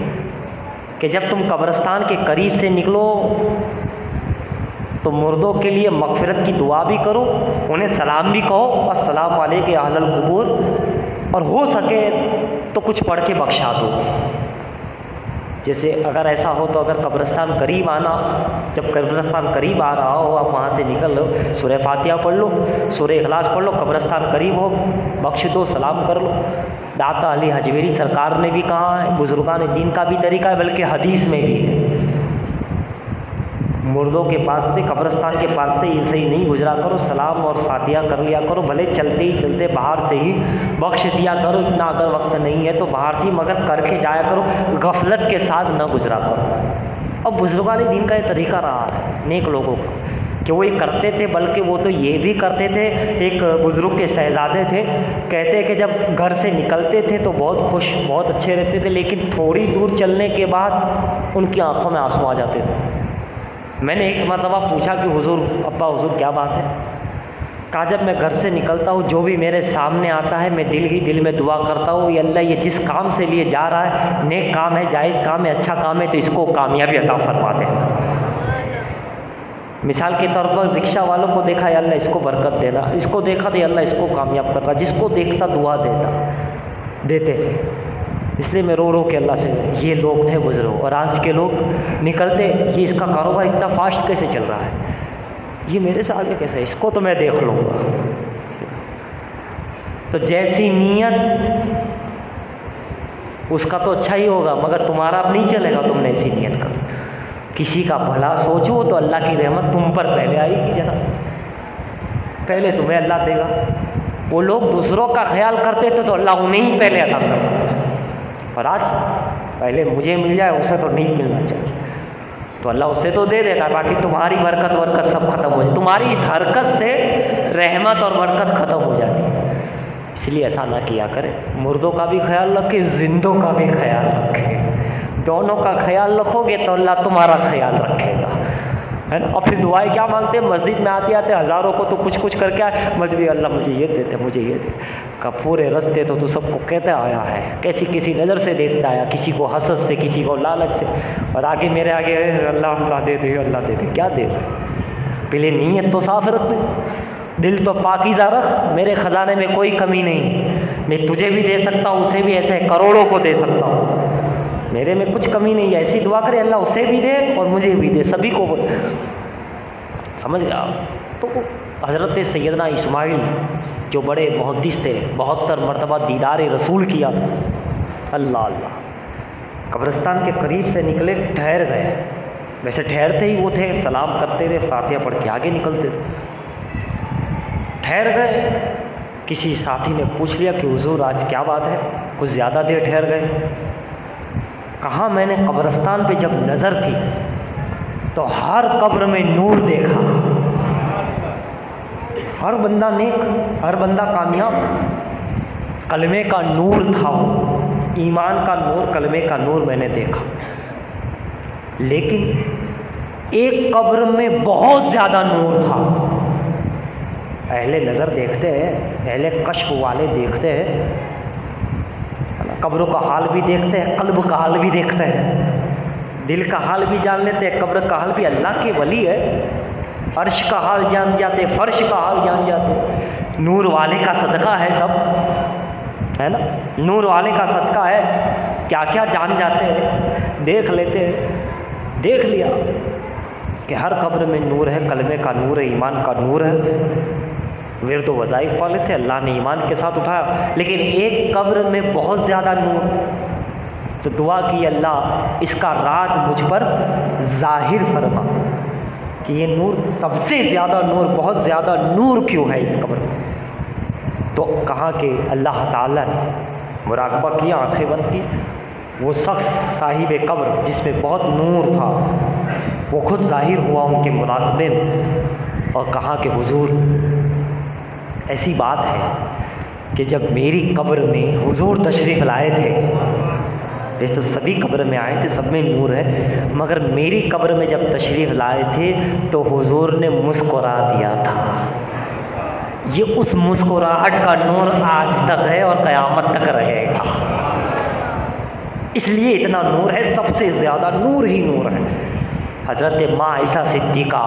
کہ جب تم قبرستان کے قریب سے نکلو تو مردوں کے لیے مغفرت کی دعا بھی کرو، انہیں سلام بھی کہو، السلام علیکم اہل القبور، اور ہو سکے تو کچھ پڑھ کے بخشا دو۔ جیسے اگر ایسا ہو تو اگر قبرستان قریب آنا، جب قبرستان قریب آ رہا ہو آپ وہاں سے نکل لو، سورہ فاتحہ پڑھ لو، سورہ اخلاص پڑھ لو، قبرستان قریب ہو بخش دو، سلام کر لو۔ داتا علی حجویری سرکار نے بھی کہا ہے، بزرگان دین کا بھی طریقہ ہے، بلکہ حدیث میں بھی ہے، مردوں کے پاس سے، قبرستان کے پاس سے ایسے ہی نہیں گزرا کرو، سلام اور فاتحہ کر لیا کرو، بھلے چلتے ہی چلتے باہر سے ہی بخش دیا کرو، اتنا اگر وقت نہیں ہے تو باہر سے ہی، مگر کر کے جایا کرو، غفلت کے ساتھ نہ گزرا کرو۔ اب بزرگان دین کا یہ طریقہ رہا ہے نیک لوگوں کا کہ وہ یہ کرتے تھے، بلکہ وہ تو یہ بھی کرتے تھے، ایک بزرگ کے شہزادے تھے، کہتے کہ جب گھر سے نکلتے تھے تو بہت خوش، بہت اچھے رہتے تھے، لیکن تھوڑی دور چلنے کے بعد ان کی آنکھوں میں آنسو آ جاتے تھے۔ میں نے ایک مرتبہ پوچھا کہ حضور، ابا حضور کیا بات ہے؟ کہا جب میں گھر سے نکلتا ہوں جو بھی میرے سامنے آتا ہے میں دل ہی دل میں دعا کرتا ہوں، یا اللہ یہ جس کام سے لیے جا رہا ہے نیک کام ہے، جائز کام ہے، اچھا کام ہے، تو اس کو کامیابی عطا فرما دے۔ مثال کے طور پر رکشہ والوں کو دیکھا یا اللہ اس کو برکت دینا، اس کو دیکھا تو یا اللہ اس کو کامیاب کرنا، جس کو دیکھتا دعا دیتے تھے۔ اس لیے میں رو رو کے اللہ سے، یہ لوگ تھے بزرگ، اور آج کے لوگ نکلتے یہ اس کا کاروبار اتنا فاسٹ کیسے چل رہا ہے، یہ میرے سے آگے کیسے، اس کو تو میں دیکھ لوں گا۔ تو جیسی نیت اس کا تو اچھا ہی ہوگا، مگر تمہارا اب نہیں چلے گا، تم نے ایسی نیت کر، کسی کا بھلا سوچو تو اللہ کی رحمت تم پر پہلے آئے گی، جناب پہلے تمہیں اللہ دے گا۔ وہ لوگ دوسروں کا خیال کرتے تھے تو اللہ انہیں ہی پہلے عطا کرتا، اور آج پہلے مجھے مل جائے، اسے تو نہیں ملنا چاہیے، تو اللہ اسے تو دے دیتا، باقی تمہاری برکت سب ختم ہو جائے، تمہاری اس حرکت سے رحمت اور برکت ختم ہو جاتی ہے۔ اس لیے ایسا نہ کیا کرے، مردوں کا بھی خیال رکھے، زندوں کا بھی خیال رکھے، دونوں کا خیال رکھو گے تو اللہ تمہارا خیال رکھے گا، ہے نا۔ اور پھر دعائیں کیا مانگتے ہیں، مسجد میں آتے آتے ہزاروں کو تو کچھ کر کے آئے، مسجد اللہ مجھے یہ دیتے، مجھے یہ دے کا پورے رستے تو سب کو کہتا آیا ہے، کسی نظر سے دیکھتا آیا، کسی کو حسد سے، کسی کو لالچ سے، اور آگے میرے آگے اللہ دے دے، اللہ دے دے، کیا دے دے؟ پہلے نیت تو صاف رکھ دے، دل تو پاکیزہ رکھ، میرے خزانے میں کوئی کمی نہیں، میں تجھے بھی دے سکتا ہوں، اسے بھی ایسے کروڑوں کو دے سکتا ہوں، میرے میں کچھ کمی نہیں ہے، ایسی دعا کرے اللہ اسے بھی دے اور مجھے بھی دے، سبھی کو سمجھ گیا۔ تو حضرت سیدنا اسماعیل جو بڑے محدث تھے، 72 مرتبہ دیدار رسول کیا، اللہ اللہ، قبرستان کے قریب سے نکلے، ٹھہر گئے، ویسے ٹھہرتے ہی وہ تھے، سلام کرتے تھے، فاتحہ پڑھ کے آگے نکلتے تھے، ٹھہر گئے۔ کسی ساتھی نے پوچھ لیا کہ حضور آج کیا بات ہے، کچھ زیادہ دیر ٹھہر گئے؟ کہا میں نے قبرستان پہ جب نظر کی تو ہر قبر میں نور دیکھا، ہر بندہ نیک، ہر بندہ کامیاب، کلمے کا نور تھا، ایمان کا نور، کلمے کا نور میں نے دیکھا، لیکن ایک قبر میں بہت زیادہ نور تھا۔ اہل نظر دیکھتے ہیں، اہل کشف والے دیکھتے ہیں، قبروں کا حال بھی دیکھتے ہیں، قلب کا حال بھی دیکھتے ہیں، دل کا حال بھی جان لیتے ہیں، قبر کا حال بھی، اللہ کے ولی ہے، عرش کا حال جان جاتے، فرش کا حال جان جاتے، نور والے کا صدقہ ہے سب، ہے نا، نور والے کا صدقہ ہے، کیا کیا جان جاتے ہیں، دیکھ لیتے ہیں۔ دیکھ لیا کہ ہر قبر میں نور ہے، کلمے کا نور ہے، ایمان کا نور ہے، ورد و وظائف والے تھے، اللہ نے ایمان کے ساتھ اٹھایا، لیکن ایک قبر میں بہت زیادہ نور، تو دعا کی اللہ اس کا راز مجھ پر ظاہر فرما کہ یہ نور سب سے زیادہ نور، بہت زیادہ نور کیوں ہے اس قبر میں؟ تو کہا کہ اللہ تعالیٰ نے مراقبہ کیا، آنکھیں بند کی، وہ شخص صاحب قبر جس میں بہت نور تھا وہ خود ظاہر ہوا ان کے مراقبے میں، اور کہا کہ حضور ایسی بات ہے کہ جب میری قبر میں حضور تشریف لائے تھے، جیسے سبھی قبر میں آئے تھے، سب میں نور ہے، مگر میری قبر میں جب تشریف لائے تھے تو حضور نے مسکرا دیا تھا۔ یہ اس مسکراہٹ کا نور آج تک ہے اور قیامت تک رہے گا، اس لیے اتنا نور ہے، سب سے زیادہ نور ہی نور ہے۔ حضرت ماں عائشہ صدیقہ،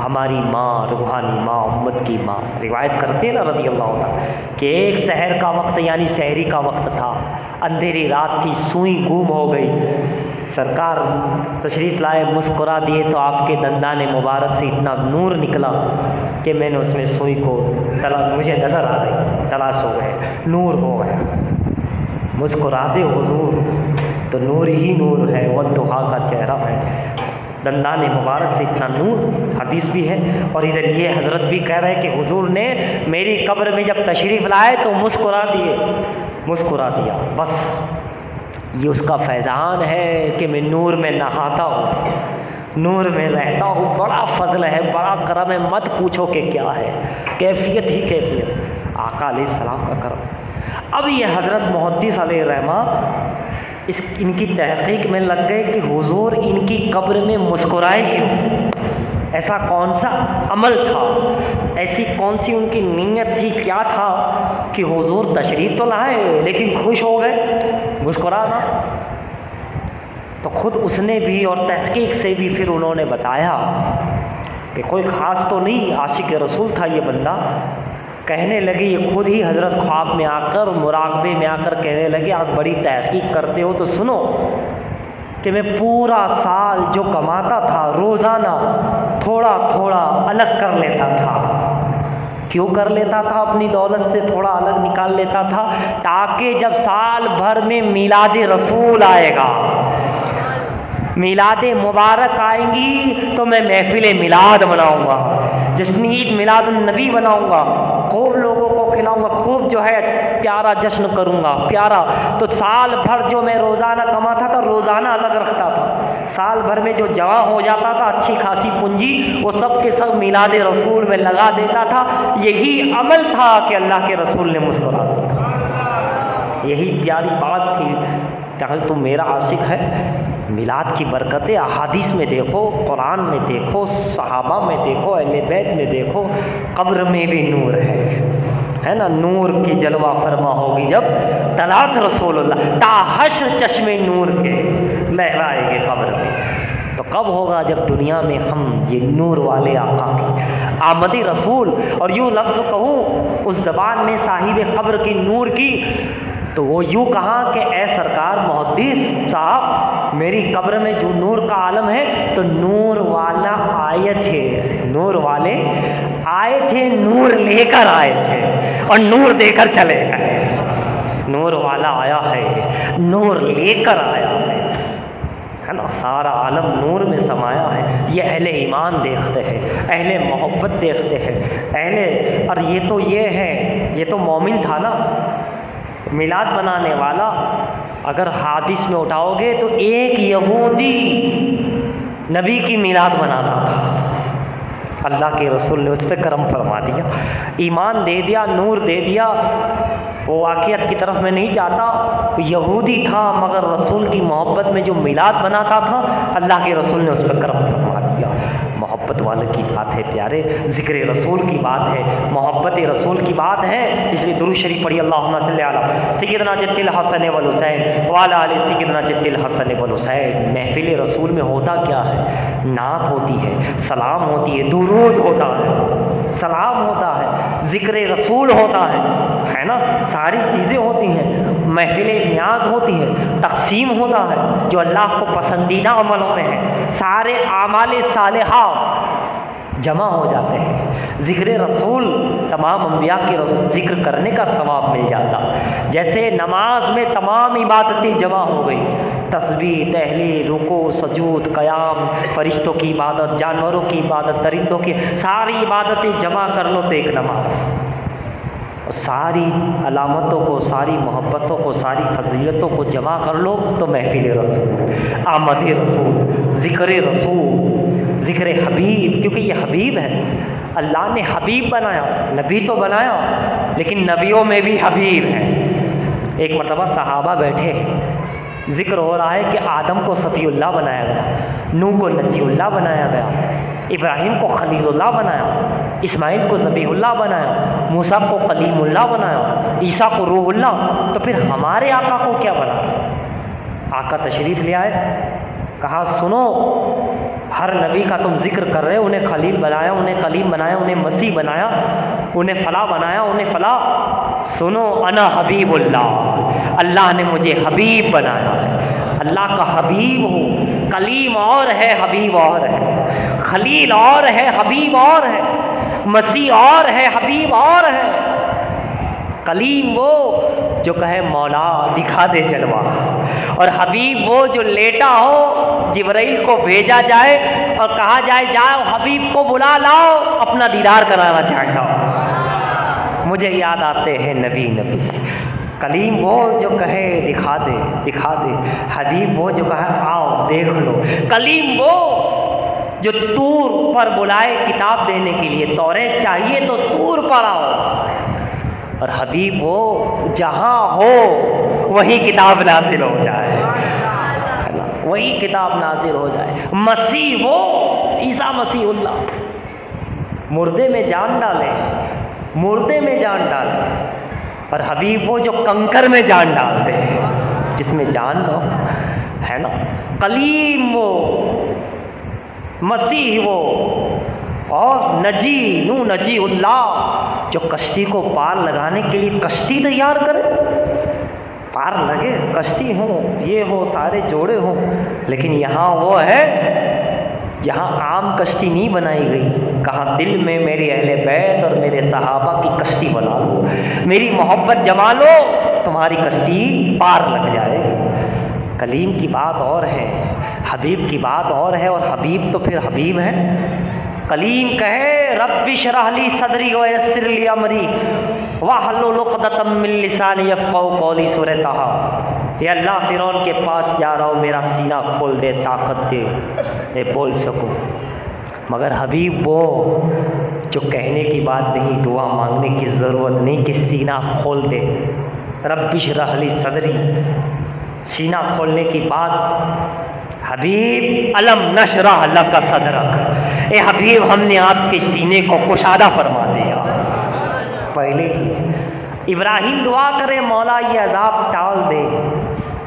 ہماری ماں، روحانی ماں، امت کی ماں، روایت کرتے ہیں نا رضی اللہ عنہ کہ ایک سحر کا وقت یعنی سحری کا وقت تھا، اندھیری رات تھی، سوئی گم ہو گئی، سرکار تشریف لائے، مسکرا دیے تو آپ کے دندان مبارک سے اتنا نور نکلا کہ میں نے اس میں سوئی کو مجھے نظر آ گئی، تلاش ہو گئے، نور ہو گیا۔ مسکرا دے حضور تو نور ہی نور ہے، والضحیٰ کا چہرہ ہے، دندان مبارک سے اتنا نور، حدیث بھی ہے۔ اور ادھر یہ حضرت بھی کہہ رہے کہ حضور نے میری قبر میں جب تشریف لائے تو مسکرا دیا، بس یہ اس کا فیضان ہے کہ میں نور میں نہاتا ہوں، نور میں رہتا ہوں، بڑا فضل ہے، بڑا کرم ہے، مت پوچھو کہ کیا ہے، کیفیت ہی کیفیت، آقا علیہ السلام کا کرم۔ اب یہ حضرت محدث علیہ الرحمہ ان کی تحقیق میں لگ گئے کہ حضور ان کی قبر میں مسکرائے کیوں، ایسا کون سا عمل تھا، ایسی کون سی ان کی نیت تھی، کیا تھا کہ حضور تشریف تو لائے لیکن خوش ہو گئے، مسکرانا۔ تو خود اس نے بھی اور تحقیق سے بھی پھر انہوں نے بتایا کہ کوئی خاص تو نہیں، عاشق رسول تھا یہ بندہ۔ کہنے لگے، یہ خود ہی حضرت خواب میں آ کر، مراقبے میں آ کر کہنے لگے، آپ بڑی تحقیق کرتے ہو تو سنو کہ میں پورا سال جو کماتا تھا روزانہ تھوڑا تھوڑا الگ کر لیتا تھا۔ کیوں کر لیتا تھا؟ اپنی دولت سے تھوڑا الگ نکال لیتا تھا تاکہ جب سال بھر میں میلاد رسول آئے گا، میلاد مبارک آئیں گی تو میں محفل میلاد مناؤں گا، جشن عید میلاد النبی بناؤں گا، خوب لوگوں کو کھلاؤں گا، خوب جو ہے پیارا جشن کروں گا، پیارا۔ تو سال بھر جو میں روزانہ کماتا تھا روزانہ الگ رکھتا تھا، سال بھر میں جو جمع ہو جاتا تھا اچھی خاصی پونجی وہ سب کے سب میلاد رسول میں لگا دیتا تھا۔ یہی عمل تھا کہ اللہ کے رسول نے مسکرا دیا، یہی پیاری بات تھی کہ اگر تم میرا عاشق ہے، میلاد کی برکتیں احادیث میں دیکھو، قرآن میں دیکھو، صحابہ میں دیکھو، اہل بیت میں دیکھو، قبر میں بھی نور ہے نا، نور کی جلوہ فرما ہوگی جب طلعت رسول اللہ، تا حشر چشمے نور کے لہرائے گے قبر میں۔ تو کب ہوگا؟ جب دنیا میں ہم یہ نور والے آقا کی آمد رسول، اور یوں لفظ کہوں اس زبان میں صاحب قبر کی نور کی، تو وہ یوں کہا کہ اے سرکار محدث صاحب، میری قبر میں جو نور کا عالم ہے تو نور والا آئے تھے، نور والے آئے تھے، نور لے کر آئے تھے اور نور دے کر چلے گئے۔ نور والا آیا ہے، نور لے کر آیا ہے نا، سارا عالم نور میں سمایا ہے۔ یہ اہل ایمان دیکھتے ہیں، اہل محبت دیکھتے ہیں، اور یہ تو مومن تھا نا، میلاد بنانے والا۔ اگر حدیث میں اٹھاؤ گے تو ایک یہودی نبی کی میلاد مناتا تھا، اللہ کے رسول نے اس پہ کرم فرما دیا، ایمان دے دیا، نور دے دیا۔ وہ واقعات کی طرف میں نہیں جاتا، یہودی تھا مگر رسول کی محبت میں جو میلاد بناتا تھا، اللہ کے رسول نے اس پہ کرم فرما دیا۔ محبت والے کی بات ہے پیارے، ذکر رسول کی بات ہے، محبت رسول کی بات ہے، اس لیے درود شریف پڑھی، اللہم صلی علی سیدنا جد الحسن والحسین وعلی آل سیدنا جد الحسن والحسین۔ محفل رسول میں ہوتا کیا ہے؟ نعت ہوتی ہے، سلام ہوتی ہے، درود ہوتا ہے، سلام ہوتا ہے، ذکر رسول ہوتا ہے نا، ساری چیزیں ہوتی ہیں، محفل نیاز ہوتی ہے، تقسیم ہوتا ہے جو اللہ کو پسندیدہ عملوں میں ہے، سارے اعمال صالحہ جمع ہو جاتے ہیں، ذکر رسول تمام انبیاء کے ذکر کرنے کا ثواب مل جاتا، جیسے نماز میں تمام عبادتیں جمع ہو گئی، تسبیح، تحلیل، رکوع، سجود، قیام، فرشتوں کی عبادت، جانوروں کی عبادت، درندوں کی، ساری عبادتیں جمع کر لو تو ایک نماز، ساری علامتوں کو، ساری محبتوں کو، ساری فضیلتوں کو جمع کر لو تو محفل رسول، آمد رسول، ذکر رسول، ذکر حبیب، کیونکہ یہ حبیب ہے، اللہ نے حبیب بنایا، نبی تو بنایا لیکن نبیوں میں بھی حبیب ہے۔ ایک مرتبہ صحابہ بیٹھے، ذکر ہو رہا ہے کہ آدم کو صفی اللہ بنایا گیا، نوح کو نجی اللہ بنایا گیا، ابراہیم کو خلیل اللہ بنایا، اسماعیل کو ذبیح اللہ بنایا، موسیٰ کو کلیم اللہ بنایا، عیسیٰ کو روح اللہ، تو پھر ہمارے آقا کو کیا بنا؟ آقا تشریف لے آئے، کہا سنو، ہر نبی کا تم ذکر کر رہے ہو، انہیں خلیل بنایا، انہیں کلیم بنایا، انہیں مسیح بنایا، انہیں فلاں بنایا، انہیں فلاں، سنو انا حبیب اللہ، اللہ نے مجھے حبیب بنایا ہے، اللہ کا حبیب ہو۔ کلیم اور ہے، حبیب اور ہے، خلیل اور ہے، حبیب اور ہے، مسیح اور ہے، حبیب اور ہے۔ کلیم وہ جو کہے مولا دکھا دے جلوہ، اور حبیب وہ جو لیٹا ہو، جبرائیل کو بھیجا جائے اور کہا جائے جاؤ حبیب کو بلا لاؤ، اپنا دیدار کرانا چاہتا ہوں۔ مجھے یاد آتے ہیں نبی نبی۔ کلیم وہ جو کہے دکھا دے دکھا دے، حبیب وہ جو کہے آؤ دیکھ لو۔ کلیم وہ جو طور پر بلائے کتاب دینے کے لیے، توریت چاہیے تو طور پر آؤ، اور حبیب وہ جہاں ہو وہی کتاب نازل ہو جائے، وہی کتاب نازل ہو جائے۔ مسیح وہ عیسیٰ مسیح اللہ، مردے میں جان ڈالے، مردے میں جان ڈالے، اور حبیب وہ جو کنکر میں جان ڈال دے، جس میں جان دو ہے نا۔ کلیم وہ، مسیح وہ، اور نجی نو نجی اللہ جو کشتی کو پار لگانے کے لیے کشتی تیار کرے، پار لگے، کشتی ہوں، یہ ہو، سارے جوڑے ہوں، لیکن یہاں وہ ہے، یہاں عام کشتی نہیں بنائی گئی، کہاں دل میں میرے اہل بیت اور میرے صحابہ کی کشتی بنا لو، میری محبت جما لو، تمہاری کشتی پار لگ جائے گی۔ کلیم کی بات اور ہے، حبیب کی بات اور ہے، اور حبیب تو پھر حبیب ہے۔ کلیم کہے رب اشرح لی صدری ویسر لی امری واحلل عقدۃ من لسانی یفقہوا قولی، سورہ طٰہٰ۔ یا اللہ فرعون کے پاس جا رہا ہوں، میرا سینہ کھول دے، طاقت دے، میں بول سکوں۔ مگر حبیب وہ جو کہنے کی بات نہیں، دعا مانگنے کی ضرورت نہیں کہ سینہ کھول دے، رب اشرح لی صدری، سینہ کھولنے کی بات۔ حبیب الم نشرح لک صدرک، اے حبیب ہم نے آپ کے سینے کو کشادہ فرما دیا۔ پہلے ہی ابراہیم دعا کرے مولا یہ عذاب ٹال دے،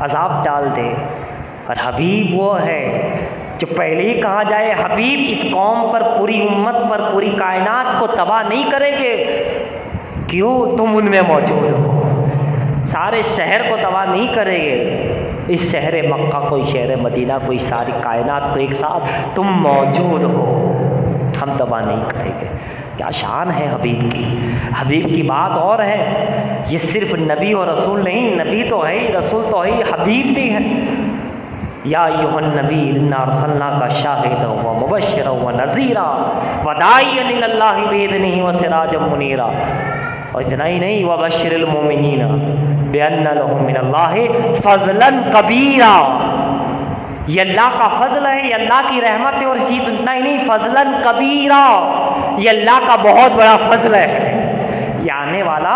عذاب ٹال دے، اور حبیب وہ ہے جو پہلے ہی کہا جائے حبیب اس قوم پر، پوری امت پر، پوری کائنات کو تباہ نہیں کریں گے، کیوں تم ان میں موجود ہو، سارے شہر کو تباہ نہیں کریں گے، اس شہر مکہ کوئی شہر مدینہ کوئی ساری کائنات کو ایک ساتھ تم موجود ہو، ہم تباہ نہیں کریں گے۔ کیا شان ہے حبیب کی، حبیب کی بات اور ہے۔ یہ صرف نبی اور رسول نہیں، نبی تو ہے ہی، رسول تو ہے ہی، حبیب بھی ہے۔ یا ایھا النبی انا ارسلناک شاہدا ومبشرا ونذیرا وداعیا الی اللہ باذنہ وسراجا منیرا، اور اتنا ہی نہیں، وبشر المؤمنین بان لهم من اللہ فضلا کبیرا، یہ اللہ کا فضل ہے، یہ اللہ کی رحمت ہے، اور اسی اتنا ہی نہیں، فضلا کبیرا، یہ اللہ کا بہت بڑا فضل ہے۔ یہ آنے والا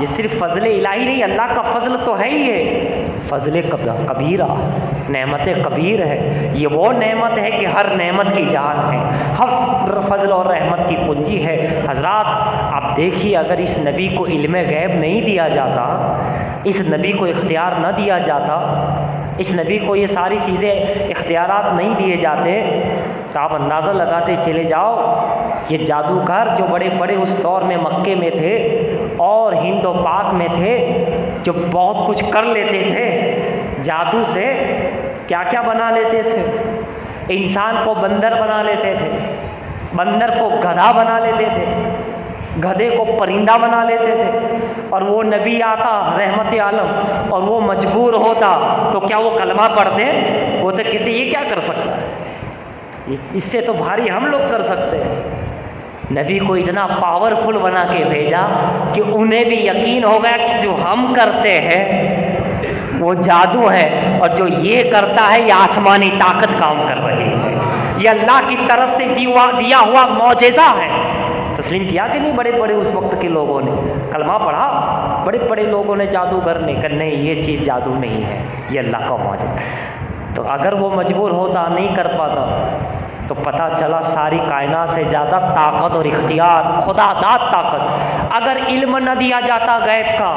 یہ صرف فضل الہی نہیں، اللہ کا فضل تو ہے ہی ہے، فضل کبیرہ، نعمت کبیر ہے۔ یہ وہ نعمت ہے کہ ہر نعمت کی جان ہے، ہر فضل اور رحمت کی پنجی ہے۔ حضرات آپ دیکھیے، اگر اس نبی کو علم غیب نہیں دیا جاتا، اس نبی کو اختیار نہ دیا جاتا، اس نبی کو یہ ساری چیزیں اختیارات نہیں دیے جاتے، تو آپ اندازہ لگاتے چلے جاؤ، یہ جادوگر جو بڑے بڑے اس دور میں مکے میں تھے اور ہند و پاک میں تھے، جو بہت کچھ کر لیتے تھے جادو سے، کیا کیا بنا لیتے تھے، انسان کو بندر بنا لیتے تھے، بندر کو گدھا بنا لیتے تھے، گدھے کو پرندہ بنا لیتے تھے، اور وہ نبی آتا رحمت عالم اور وہ مجبور ہوتا تو کیا وہ کلمہ پڑھتے؟ وہ تو کہتے یہ کیا کر سکتا ہے، اس سے تو بھاری ہم لوگ کر سکتے ہیں۔ نبی کو اتنا پاورفل بنا کے بھیجا کہ انہیں بھی یقین ہو گیا کہ جو ہم کرتے ہیں وہ جادو ہے، اور جو یہ کرتا ہے یہ آسمانی طاقت کام کر رہی ہے، یہ اللہ کی طرف سے دیا ہوا معجزہ ہے۔ تسلیم کیا کہ نہیں بڑے بڑے اس وقت کے لوگوں نے کلمہ پڑھا؟ بڑے بڑے لوگوں نے جادوگر نے کہ نہیں یہ چیز جادو نہیں ہے، یہ اللہ کا معجزہ۔ تو اگر وہ مجبور ہوتا نہیں کر پاتا تو پتہ چلا ساری کائنات سے زیادہ طاقت اور اختیار خدا داد طاقت اگر علم نہ دیا جاتا غیب کا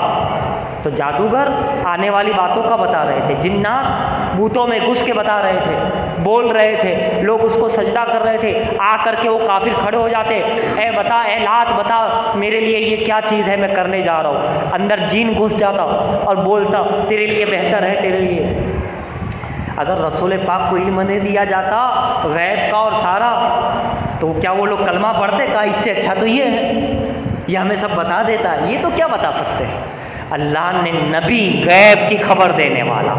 تو جادوگر آنے والی باتوں کا بتا رہے تھے، جنات بوتوں میں گھس کے بتا رہے تھے، بول رہے تھے، لوگ اس کو سجدہ کر رہے تھے، آ کر کے وہ کافر کھڑے ہو جاتے، اے بتا، اے لات بتا میرے لیے یہ کیا چیز ہے میں کرنے جا رہا ہوں، اندر جین گھس جاتا اور بولتا تیرے لیے بہتر ہے، تیرے لیے۔ اگر رسول پاک کو علم نہیں دیا جاتا غیب کا اور سارا تو کیا وہ لوگ کلمہ پڑھتے؟ کہا اس سے اچھا تو یہ ہے، یہ ہمیں سب بتا دیتا ہے، یہ تو کیا بتا سکتے ہیں۔ اللہ نے نبی غیب کی خبر دینے والا،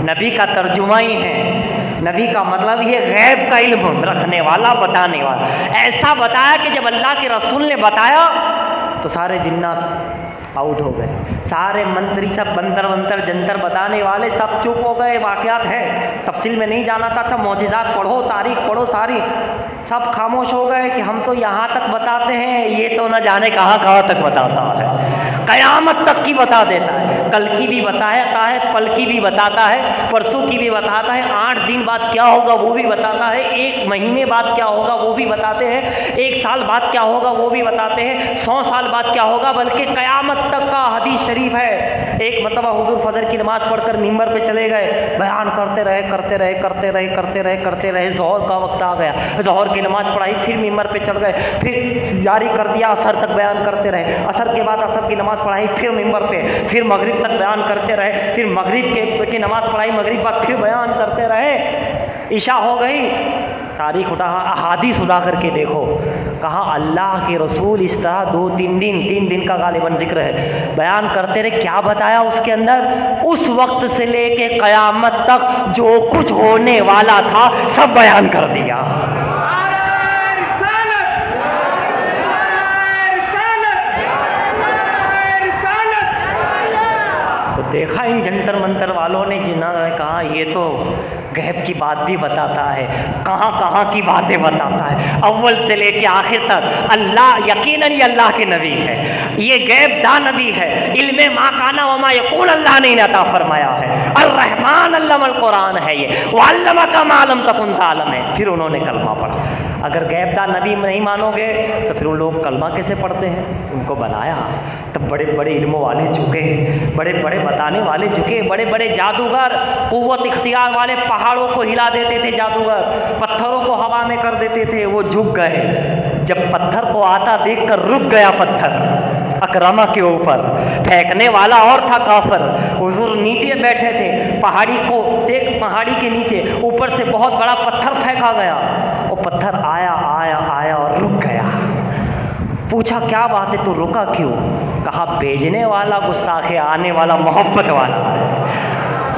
نبی کا ترجمہ ہی ہے، نبی کا مطلب یہ غیب کا علم رکھنے والا، بتانے والا، ایسا بتایا کہ جب اللہ کے رسول نے بتایا تو سارے جنات آؤٹ ہو گئے، سارے منتری سب بندر ونتر جنتر بتانے والے سب چپ ہو گئے۔ واقعات ہے، تفصیل میں نہیں جانا تھا، سب معجزات پڑھو، تاریخ پڑھو ساری، سب خاموش ہو گئے کہ ہم تو یہاں تک بتاتے ہیں، یہ تو نہ جانے کہاں کہاں تک بتاتا ہے، قیامت تک کی بتا دیتا ہے، کل کی بھی بتاتا ہے، پل کی بھی بتاتا ہے، پرسوں کی بھی بتاتا ہے، 8 دن بعد کیا ہوگا وہ بھی بتاتا ہے، 1 مہینے بعد کیا ہوگا وہ بھی بتاتے ہیں، 1 سال بعد کیا ہوگا وہ بھی بتاتے ہیں، 100 سال بعد کیا ہوگا، بلکہ قیامت تک کا حدیث شریف ہے۔ ایک مرتبہ حضور فجر کی نماز پڑھ کر ممبر پہ چلے گئے، بیان کرتے رہے، ظہر کا وقت آ گیا، ظہر کی نماز پڑھائی، پھر ممبر پہ چڑھ گئے، پھر جاری کر دیا، عصر تک بیان کرتے رہے، عصر کے بعد عصر کی نماز پڑھائی، پھر ممبر پہ، پھر مغرب تک بیان کرتے رہے، پھر مغرب کی نماز پڑھائی، مغرب بعد پھر بیان کرتے رہے، عشاء ہو گئی، تاریخ اٹھا احادیث اٹھا کر کے دیکھو، کہا اللہ کے رسول اس طرح 3 دن کا غالباً ذکر ہے بیان کرتے رہے، کیا بتایا اس کے اندر؟ اس وقت سے لے کے قیامت تک جو کچھ ہونے والا تھا سب بیان کر دیا۔ تو دیکھا ان جنتر منتر والوں نے، جنہوں نے کہا یہ تو غیب کی بات بھی بتاتا ہے، کہاں کہاں کی باتیں بتاتا ہے، اول سے لے کے آخر تک۔ اللہ یقیناً یہ اللہ کے نبی ہے، یہ غیب دا نبی ہے، علم ما کانا وما یکون اللہ نے عطا فرمایا ہے، الرحمن علم القرآن ہے یہ، وعلمک ما لم تکن تعلم ہے۔ پھر انہوں نے کلمہ پڑھا۔ اگر غیب دا نبی نہیں مانو گے تو پھر وہ لوگ کلمہ کیسے پڑھتے ہیں؟ ان کو بنایا، تب بڑے بڑے علم والے جھکے، بڑے بڑے بتانے والے جھکے، بڑے بڑے جادوگر قوت اختیار والے پہاڑوں کو ہلا دیتے تھے، جادوگر پتھروں کو ہوا میں کر دیتے تھے، وہ جھک گئے۔ جب پتھر کو آتا دیکھ کر رک گیا پتھر اکرمہ کے اوپر، پھینکنے والا اور تھا کافر، حضور نیچے بیٹھے تھے، پہاڑی کو ایک پہاڑی کے نیچے اوپر سے بہت بڑا پتھر پھینکا گیا، وہ پتھر آیا اور رک گیا۔ پوچھا کیا بات ہے تو رکا کیوں؟ کہا بھیجنے والا گستاخ ہے، آنے والا محبت والا ہے،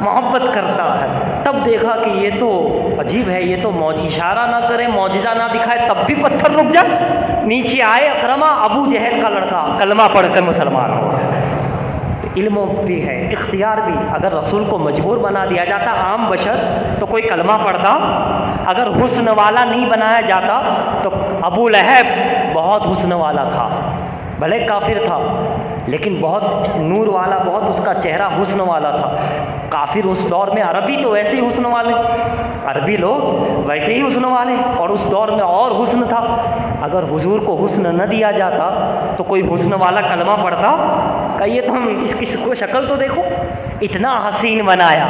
محبت کرتا ہے۔ تب دیکھا کہ یہ تو عجیب ہے، یہ تو اشارہ نہ کرے، معجزہ نہ دکھائے تب بھی پتھر رک جائے۔ نیچے آئے اکرمہ، ابو جہل کا لڑکا، کلمہ پڑھ کر مسلمان ہو گیا۔ علم بھی ہے، اختیار بھی، اگر رسول کو مجبور بنا دیا جاتا عام بشر تو کوئی کلمہ پڑھتا، اگر حسن والا نہیں بنایا جاتا تو ابو لہب بہت حسن والا تھا، بھلے کافر تھا لیکن بہت نور والا، بہت اس کا چہرہ حسن والا تھا۔ کافر اس دور میں، عربی تو ویسے ہی حسن والے، عربی لوگ ویسے ہی حسن والے، اور اس دور میں اور حسن تھا۔ اگر حضور کو حسن نہ دیا جاتا تو کوئی حسن والا کلمہ پڑھتا؟ کہیے تو ہم اس کی شکل تو دیکھو، اتنا حسین بنایا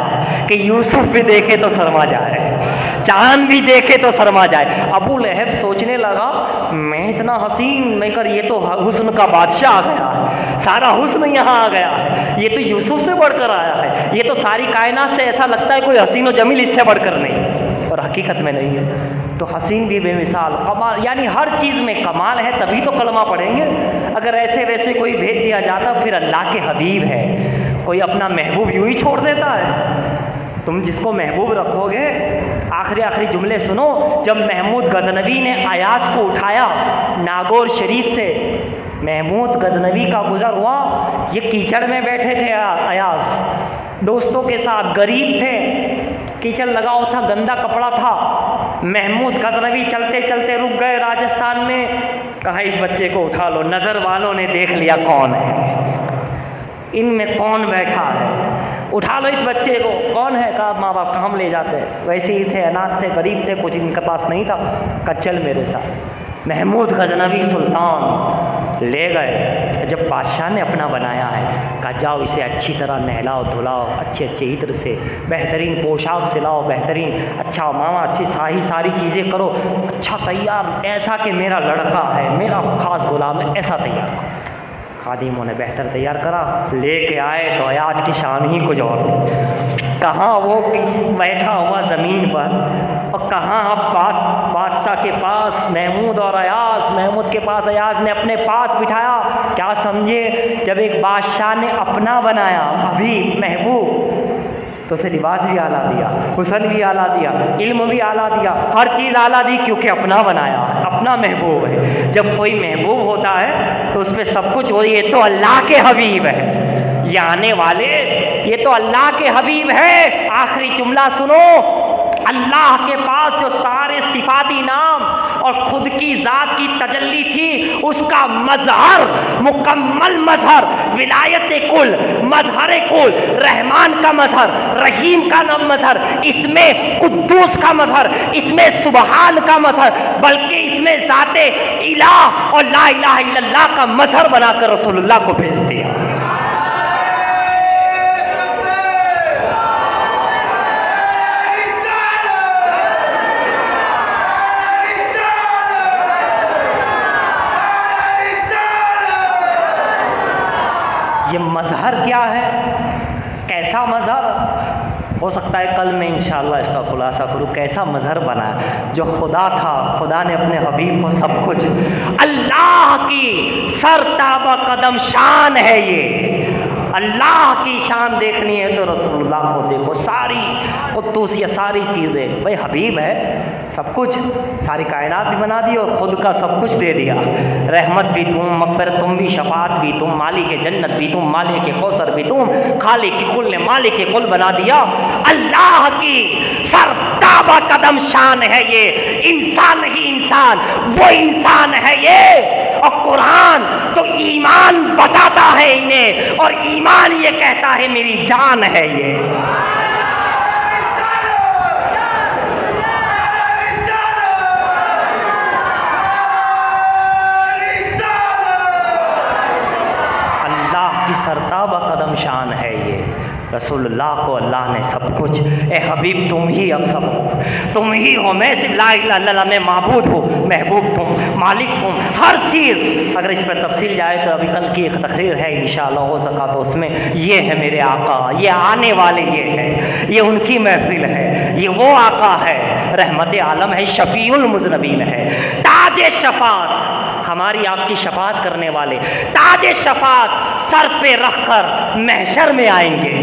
کہ یوسف بھی دیکھے تو شرما جائے، چاند بھی دیکھے تو شرما جائے۔ ابو لہب سوچنے لگا میں اتنا حسین، میں کر یہ تو حسن کا بادشاہ آ گیا ہے، سارا حسن یہاں آ گیا ہے، یہ تو یوسف سے بڑھ کر آیا ہے، یہ تو ساری کائنات سے ایسا لگتا ہے کوئی حسین و جمیل اس سے بڑھ کر نہیں، اور حقیقت میں نہیں ہے۔ تو حسین بھی بے مثال، کمال، یعنی ہر چیز میں کمال ہے، تبھی تو کلمہ پڑھیں گے۔ اگر ایسے ویسے کوئی بھیج دیا جاتا پھر اللہ کے حبیب ہے، کوئی اپنا محبوب یوں ہی چھوڑ دیتا ہے؟ تم جس کو محبوب رکھو گے، آخری جملے سنو، جب محمود غزنوی نے ایاز کو اٹھایا ناگور شریف سے، محمود غزنوی کا گزر ہوا، یہ کیچڑ میں بیٹھے تھے ایاز دوستوں کے ساتھ، غریب تھے، کیچڑ لگا ہوا تھا، گندا کپڑا تھا، محمود غزنوی چلتے چلتے رک گئے راجستھان میں، کہا اس بچے کو اٹھا لو، نظر والوں نے دیکھ لیا کون ہے، ان میں کون بیٹھا ہے، اٹھا لو اس بچے کو، کون ہے؟ کہا ماں باپ کہاں لے جاتے، ویسے ہی تھے، اناتھ تھے، غریب تھے، کچھ ان کے پاس نہیں تھا، کہا چل میرے ساتھ۔ محمود غزنوی سلطان لے گئے، جب بادشاہ نے اپنا بنایا ہے، کہا جاؤ اسے اچھی طرح نہلاؤ دھلاؤ، اچھے اچھے عطر سے، بہترین پوشاک سلاؤ، بہترین اچھا ماما اچھی ساری چیزیں کرو، اچھا تیار، ایسا کہ میرا لڑکا ہے، میرا خاص غلام ہے، ایسا تیار کرو۔ خادموں نے بہتر تیار کرا، لے کے آئے تو ایاز کی شان ہی کچھ اور تھی، کہاں وہ بیٹھا ہوا زمین پر، اور کہاں اب بادشاہ کے پاس محمود اور ایاز، محمود کے پاس ایاز نے اپنے پاس بٹھایا۔ کیا سمجھے، جب ایک بادشاہ نے اپنا بنایا ابھی محبوب، تو اسے لباس بھی اعلیٰ دیا، حسن بھی اعلیٰ دیا، علم بھی اعلیٰ دیا، ہر چیز اعلیٰ دی، کیونکہ اپنا بنایا، اپنا محبوب ہے۔ جب کوئی محبوب ہوتا ہے تو اس پہ سب کچھ ہو، یہ تو اللہ کے حبیب ہے، یہ آنے والے یہ تو اللہ کے حبیب ہے۔ آخری جملہ سنو، اللہ کے پاس جو سارے صفاتی نام اور خود کی ذات کی تجلی تھی، اس کا مظہر، مکمل مظہر، ولایت کل، مظہر کل، رحمان کا مظہر، رحیم کا مظہر، اس میں قدوس کا مظہر، اس میں سبحان کا مظہر، بلکہ اس میں ذات الہ اور لا الہ الا اللہ کا مظہر بنا کر رسول اللہ کو بھیج دیا۔ یہ مظہر کیا ہے، کیسا مظہر؟ ہو سکتا ہے کل میں انشاءاللہ اس کا خلاصہ کروں، کیسا مظہر بنا ہے۔ جو خدا تھا، خدا نے اپنے حبیب کو سب کچھ، اللہ کی سر تابہ قدم شان ہے، یہ اللہ کی شان دیکھنی ہے تو رسول اللہ کو دیکھو، ساری قدوسیہ، ساری چیزیں، بھائی حبیب ہے، سب کچھ، ساری کائنات بھی بنا دی اور خود کا سب کچھ دے دیا، رحمت بھی تم، مغفرت تم بھی، شفاعت بھی تم، مالک جنت بھی تم، مالک کوثر بھی تم، خالق کل نے مالک کل بنا دیا۔ اللہ کی سر تابہ قدم شان ہے یہ، انسان نہیں انسان، وہ انسان ہے یہ۔ اور قرآن تو ایمان بتاتا ہے انہیں، اور ایمان یہ کہتا ہے میری جان ہے یہ۔ اللہ کی سرتابہ قدم شان ہے یہ، رسول اللہ کو اللہ نے سب کچھ، اے حبیب تم ہی اب سب ہو، تم ہی ہو، میں صرف لا الہ الا اللہ میں معبود ہوں، محبوب تم، مالک تم، ہر چیز۔ اگر اس پر تفصیل جائے تو ابھی کل کی ایک تقریر ہے انشاءاللہ، ہو سکا تو اس میں یہ ہے میرے آقا، یہ آنے والے یہ ہے، یہ ان کی محفل ہے، یہ وہ آقا ہے، رحمت عالم ہے، شفیع المذنبین ہے، تاج شفاعت، ہماری آپ کی شفاعت کرنے والے، تاج شفاعت سر پہ رکھ کر محشر میں آئیں گے،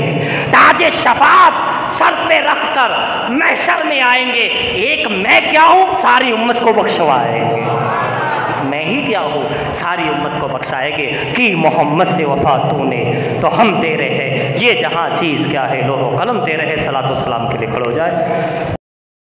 تاج شفاعت سر پہ رکھ کر محشر میں آئیں گے۔ ایک میں کیا ہوں، ساری امت کو بخشوائیں گے، میں ہی کیا ہوں، ساری امت کو بخشائے گے۔ کہ محمد سے وفا تو نے تو ہم دے رہے ہیں، یہ جہاں چیز کیا ہے، لوح و قلم دے رہے، صلاۃ و سلام کے لیے کھڑے ہو جائے۔